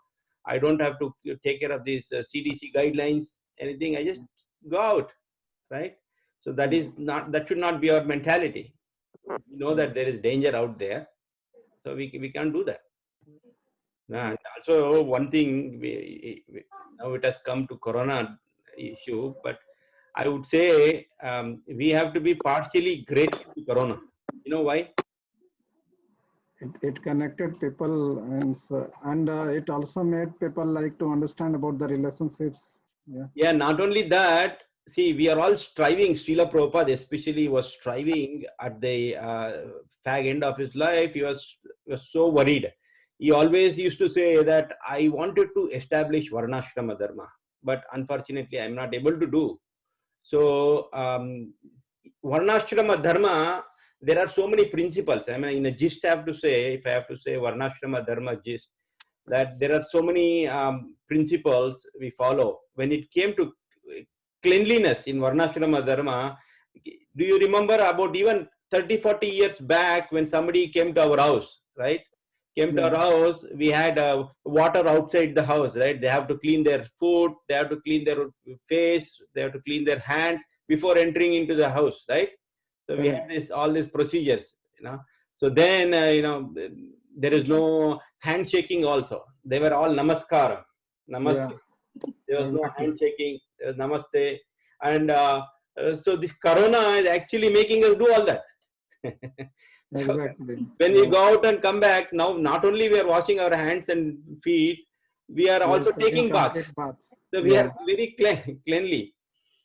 I don't have to take care of these CDC guidelines, anything. I just go out, right? So that should not be our mentality. We know that there is danger out there, so we can't do that. And also one thing, now it has come to Corona issue, but I would say we have to be partially grateful to Corona. You know why? It connected people and it also made people like to understand about the relationships. Yeah, not only that, see, we are all striving. Srila Prabhupada especially was striving at the fag end of his life. He was so worried. He always used to say that I wanted to establish Varnashrama Dharma, but unfortunately I'm not able to do. So Varnashrama Dharma, there are so many principles. I mean, in a gist I have to say, if I have to say Varnashrama Dharma gist, that there are so many principles we follow. When it came to cleanliness in Varnashrama Dharma, do you remember about even 30-40 years back when somebody came to our house, right? Came to our house, we had water outside the house, right? They have to clean their food, they have to clean their face, they have to clean their hands before entering into the house, right? So we had all these procedures, So then, there is no handshaking also. They were all namaskaram. Namaste. There was no handshaking. There was namaste. And so this Corona is actually making us do all that. Exactly. When we go out and come back, now not only we are washing our hands and feet, we are also taking baths. So we are very cleanly.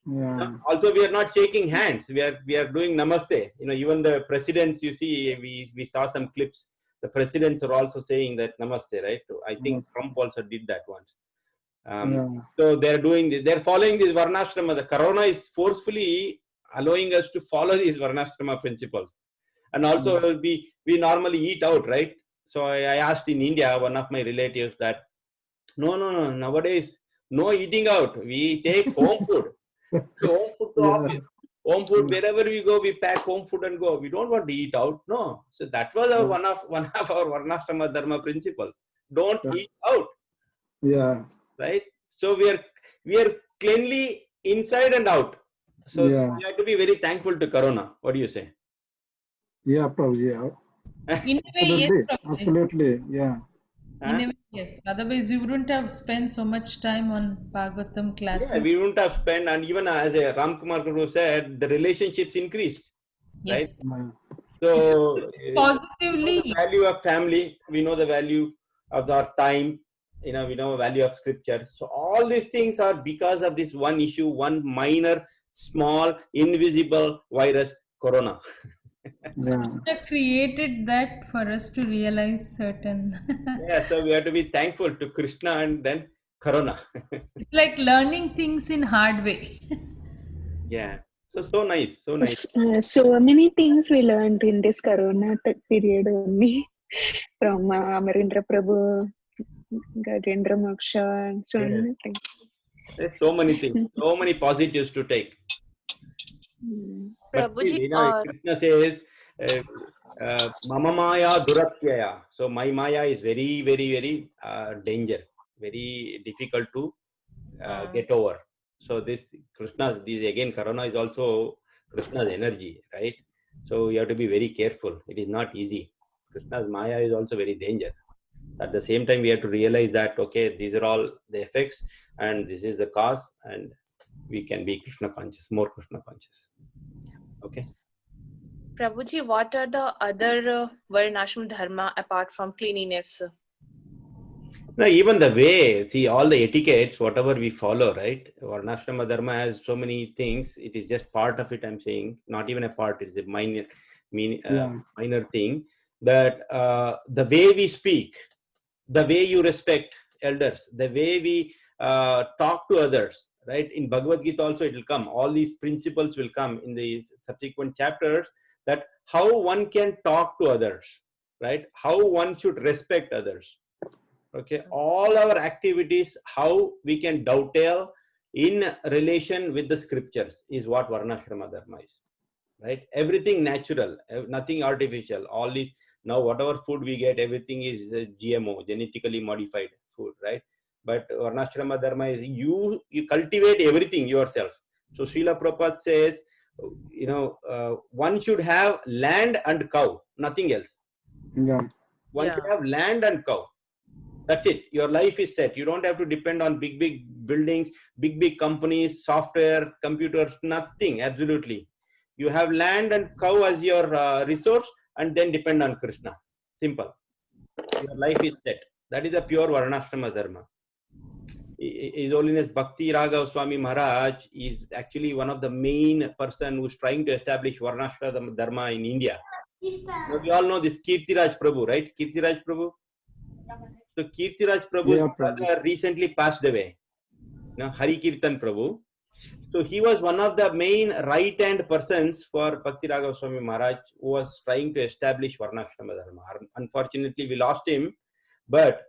Yeah. Also, we are not shaking hands. We are doing namaste. Even the presidents, you see, we saw some clips. The presidents are also saying that namaste, right? I think Trump also did that once. So they're doing this. They're following this Varnashrama. The Corona is forcefully allowing us to follow these Varnashrama principles. And also, we normally eat out, right? So I asked in India, one of my relatives that, no, nowadays, no eating out. We take home food. So home food to office. Home food, wherever we go, we pack home food and go. We don't want to eat out. No. So that was one of our Varnashrama Dharma principles. Don't eat out. Yeah. Right? So we are cleanly inside and out. So we have to be very thankful to Corona. What do you say? Yeah, Prabhuji. In a way, yes, Prabhuji. Absolutely. Yeah. In a way, yes. Otherwise, we wouldn't have spent so much time on Bhagavatam classes. Yeah, we wouldn't have spent, and even as Ramkumar Guru said, the relationships increased. Yes. Right? So Positively, the value of family, we know the value of our time, we know the value of scripture. So all these things are because of this one issue, one minor, small, invisible virus, Corona. Created that for us to realize certain. Yeah, so we have to be thankful to Krishna and then Corona. It's like learning things in hard way. Yeah. So nice, so nice. So many things we learned in this Corona period only from Amarendra Prabhu, Gajendra Moksha, and so many things. There's so many things, so many positives to take. But Prabhuji, Krishna says Mama Maya Duratyaya. So my Maya is very, very, very danger, very difficult to get over. So this Krishna's, this again, Corona is also Krishna's energy, right? So you have to be very careful. It is not easy. Krishna's Maya is also very dangerous. At the same time, we have to realize that, okay, these are all the effects and this is the cause, and we can be Krishna conscious, more Krishna conscious. Okay. Prabhuji, what are the other Varnashram dharma apart from cleanliness? Now, even the way, see, all the etiquettes, whatever we follow, right? Varnashrama dharma has so many things. It is just part of it, I'm saying. Not even a part, it's a minor thing. That the way we speak, the way you respect elders, the way we talk to others, right? In Bhagavad Gita also it will come. All these principles will come in the subsequent chapters, that how one can talk to others, right? How one should respect others. Okay, all our activities, how we can dovetail in relation with the scriptures is what Varnashrama dharma is, right? Everything natural, nothing artificial. All these, now whatever food we get, everything is GMO, genetically modified food, right? But Varnashrama dharma is you cultivate everything yourself. So Srila Prabhupada says, one should have land and cow, nothing else. One should have land and cow. That's it. Your life is set. You don't have to depend on big buildings, big companies, software, computers, nothing, absolutely. You have land and cow as your resource, and then depend on Krishna. Simple. Your life is set. That is a pure Varnashrama dharma. His Holiness Bhakti Raghav Swami Maharaj is actually one of the main person who's trying to establish Varnashrama dharma in India. Now, we all know this Kirtiraj Prabhu, right? Kirtiraj Prabhu. So Kirtiraj Prabhu recently passed away. Hari Kirtan Prabhu. So he was one of the main right-hand persons for Bhakti Raghav Swami Maharaj, who was trying to establish Varnashrama dharma. Unfortunately, we lost him, but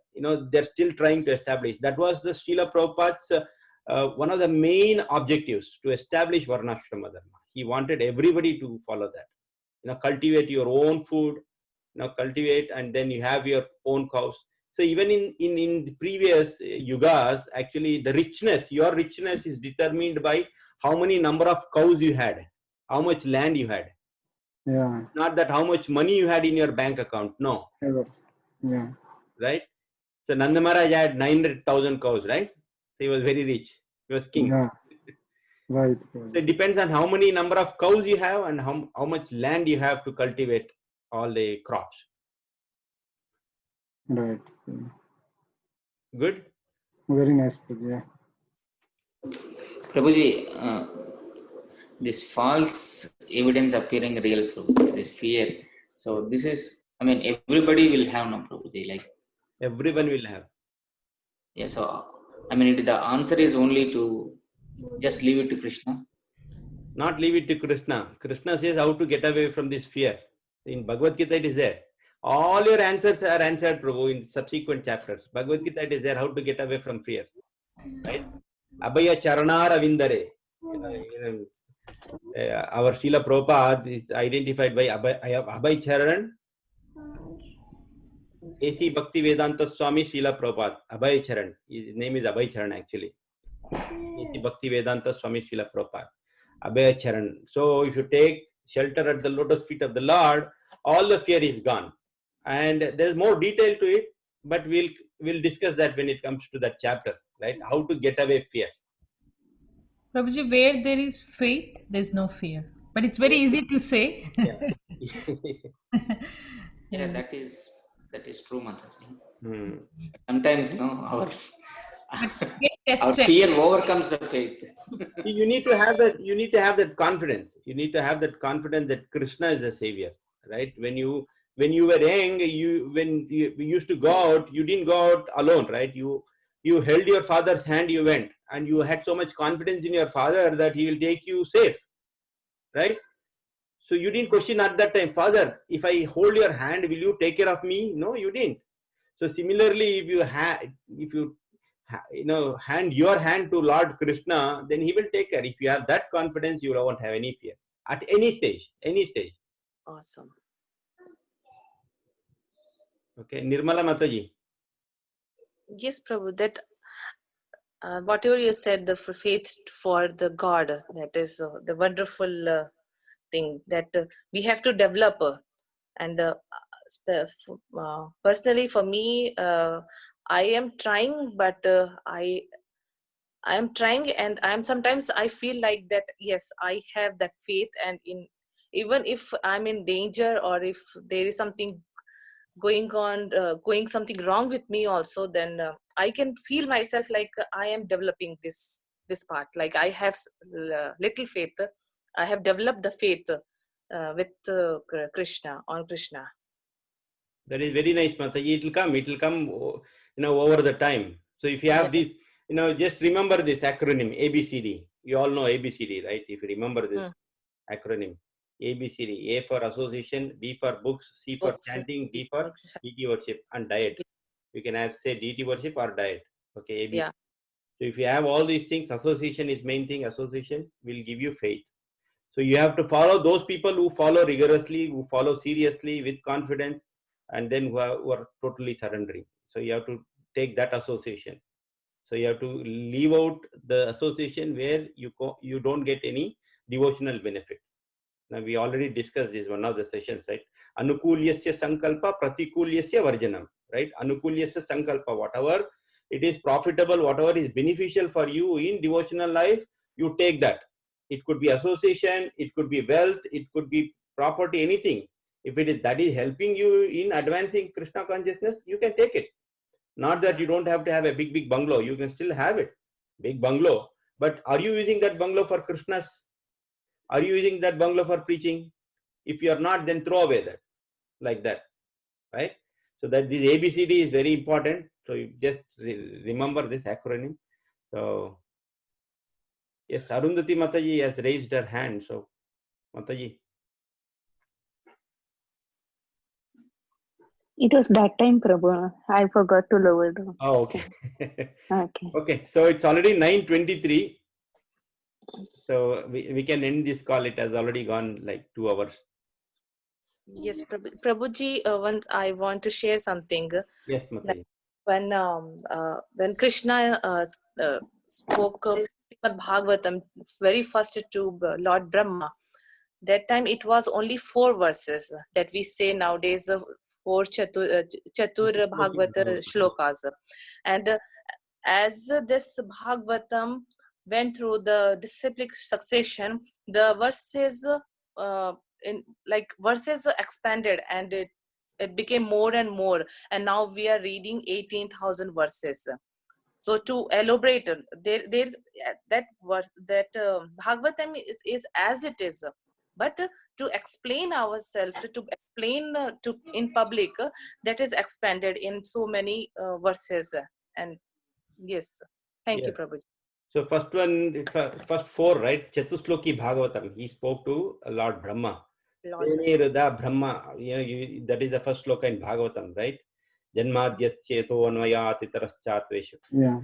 they're still trying to establish. That was the Srila Prabhupada's one of the main objectives, to establish Varnashrama dharma. He wanted everybody to follow that. Cultivate your own food. Cultivate, and then you have your own cows. So even in the previous yugas, actually the richness, your richness is determined by how many number of cows you had, how much land you had. Yeah. Not that how much money you had in your bank account. No. Yeah. Right? So Nanda Maharaj had 900,000 cows, right? So he was very rich. He was king. Yeah. Right. So it depends on how many number of cows you have and how much land you have to cultivate all the crops. Right. Good? Very nice, Prabhuji. Prabhuji, this false evidence appearing real, Prabhuji, this fear. So this is, everybody will have, no, Prabhuji, like. Everyone will have. Yeah, so, the answer is only to just leave it to Krishna. Not leave it to Krishna. Krishna says how to get away from this fear. In Bhagavad Gita it is there. All your answers are answered, Prabhu, in subsequent chapters. Bhagavad Gita it is there, how to get away from fear. Right? Abhaya Charanara Vindare. Our Srila Prabhupada is identified by Abhay Charan. A.C. Bhakti Vedanta Swami Srila Prabhupada. Abhay Charan. His name is Abhay Charan actually. A.C. Bhakti Vedanta Swami Srila Prabhupada. Abhay Charan. So if you take shelter at the lotus feet of the Lord, all the fear is gone. And there's more detail to it, but we'll discuss that when it comes to that chapter, right? How to get away fear. Prabhuji, where there is faith, there's no fear. But it's very easy to say. Yeah, that is true, Mataji. Sometimes, our fear overcomes the faith. You need to have that confidence. You need to have that confidence that Krishna is the savior, right? When you were young, when you used to go out, you didn't go out alone, right? You held your father's hand, you went, and you had so much confidence in your father that he will take you safe, right? So you didn't question at that time, Father, if I hold your hand, will you take care of me? No, you didn't. So similarly, if you hand your hand to Lord Krishna, then he will take care. If you have that confidence, you won't have any fear at any stage. Awesome. Okay, Nirmala Mataji. Yes, Prabhu, that whatever you said, the faith for the God, that is the wonderful thing that we have to develop. And personally, for me, I am trying, but I am trying, and sometimes I feel like that. Yes, I have that faith, and even if I'm in danger, or if there is something going on, going something wrong with me also, then I can feel myself like I am developing this part. Like I have little faith. I have developed the faith with Krishna, on Krishna. That is very nice, Mataji. It will come, over the time. So if you have this, just remember this acronym ABCD. You all know ABCD, right? If you remember this acronym ABCD: A for association, B for books, C for chanting, D for deity worship and diet. You can have say deity worship or diet. Okay, ABC. Yeah. So if you have all these things, association is main thing. Association will give you faith. So you have to follow those people who follow rigorously, who follow seriously with confidence, and then who are totally surrendering. So you have to take that association. So you have to leave out the association where you don't get any devotional benefit. Now we already discussed this one of the sessions, right? Anukulyasya sankalpa, pratikulyasya varjanam, right? Anukulyasya sankalpa, whatever it is profitable, whatever is beneficial for you in devotional life, you take that. It could be association, it could be wealth, it could be property, anything. If it is that is helping you in advancing Krishna consciousness, you can take it. Not that you don't have to have a big bungalow, you can still have it, big bungalow. But are you using that bungalow for Krishna's? Are you using that bungalow for preaching? If you are not, then throw away that, like that, right? So that this ABCD is very important. So you just remember this acronym. So yes, Arundhati Mataji has raised her hand. So Mataji. It was that time, Prabhu. I forgot to lower down. Oh, okay. Okay. Okay, so it's already 9:23. So we can end this call. It has already gone like 2 hours. Yes, Prabhuji, once I want to share something. Yes, Mataji. When Krishna spoke of Srimad Bhagavatam very first to Lord Brahma, that time it was only 4 verses that we say nowadays, 4 Chatur Bhagavata shlokas. And as this Bhagavatam went through the disciplic succession, the verses verses expanded, and it became more and more, and now we are reading 18,000 verses. So to elaborate, there's that verse, that Bhagavatam is as it is, but to explain ourselves, to explain in public, that is expanded in so many verses. And yes, thank you, Prabhuji. So first 4, right? Chatusloki Bhagavatam. He spoke to Lord Brahma. Brahma, that is the first sloka in Bhagavatam, right? Janmadhyasyeto anvayat itaraschatvesh.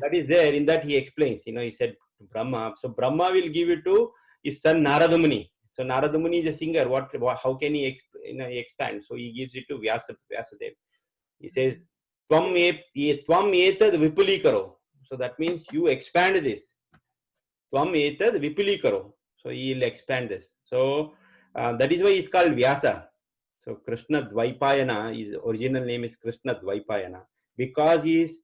That is there. In that he explains, he said to Brahma. So Brahma will give it to his son Narada Muni. So Narada Muni is a singer. How can he expand? So he gives it to Vyasadev. He says, Tvam etad vipulikaro. So that means you expand this. Tvam etad vipulikaro. So he will expand this. So that is why he is called Vyasa. So Krishna Dvaipayana, his original name is Krishna Dvaipayana. Because he is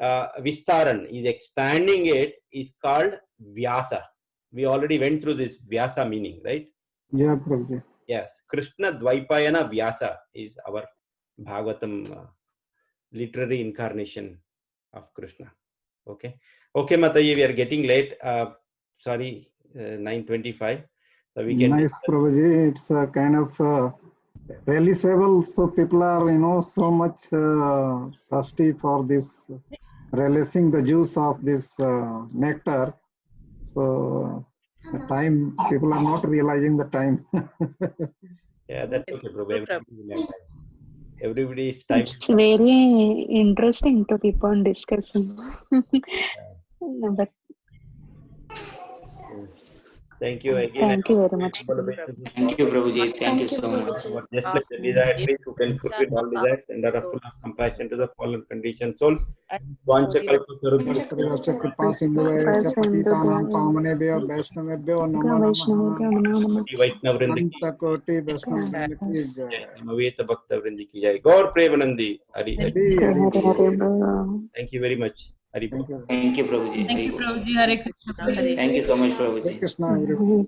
Vistaran, is expanding it, is called Vyasa. We already went through this Vyasa meaning, right? Yeah, Prabhuji. Yes, Krishna Dvaipayana Vyasa is our Bhagavatam literary incarnation of Krishna. Okay. Okay, Mataji, we are getting late. Sorry, 9:25. So we can. Nice, Prabhuji. It's a kind of realizable. So people are, so much thirsty for this, releasing the juice of this nectar. So the time, people are not realizing the time. Yeah, that's okay, Prabhu. Everybody is time. It's very interesting to keep on discussing. But Thank you again. Thank you very much. Thank you, Prabhuji. Thank you so much. Just like the desired means who can fulfill all desires and are full of compassion to the fallen conditioned soul. कृपा सिन्धुवैश्य पतितानां पावनेभ्यो वैष्णवेभ्यो नमो नमः। वैष्णववृंद अनंत कोटि वैष्णववृंद की जय। नमवेत भक्त वृंद की जय। गौर Premanandi Hari Hari. Thank you very much. Hari Bol. Thank you, Prabhuji. Thank you, Prabhuji. Hare Krishna. Thank you so much, Prabhuji. Hare Krishna everyone.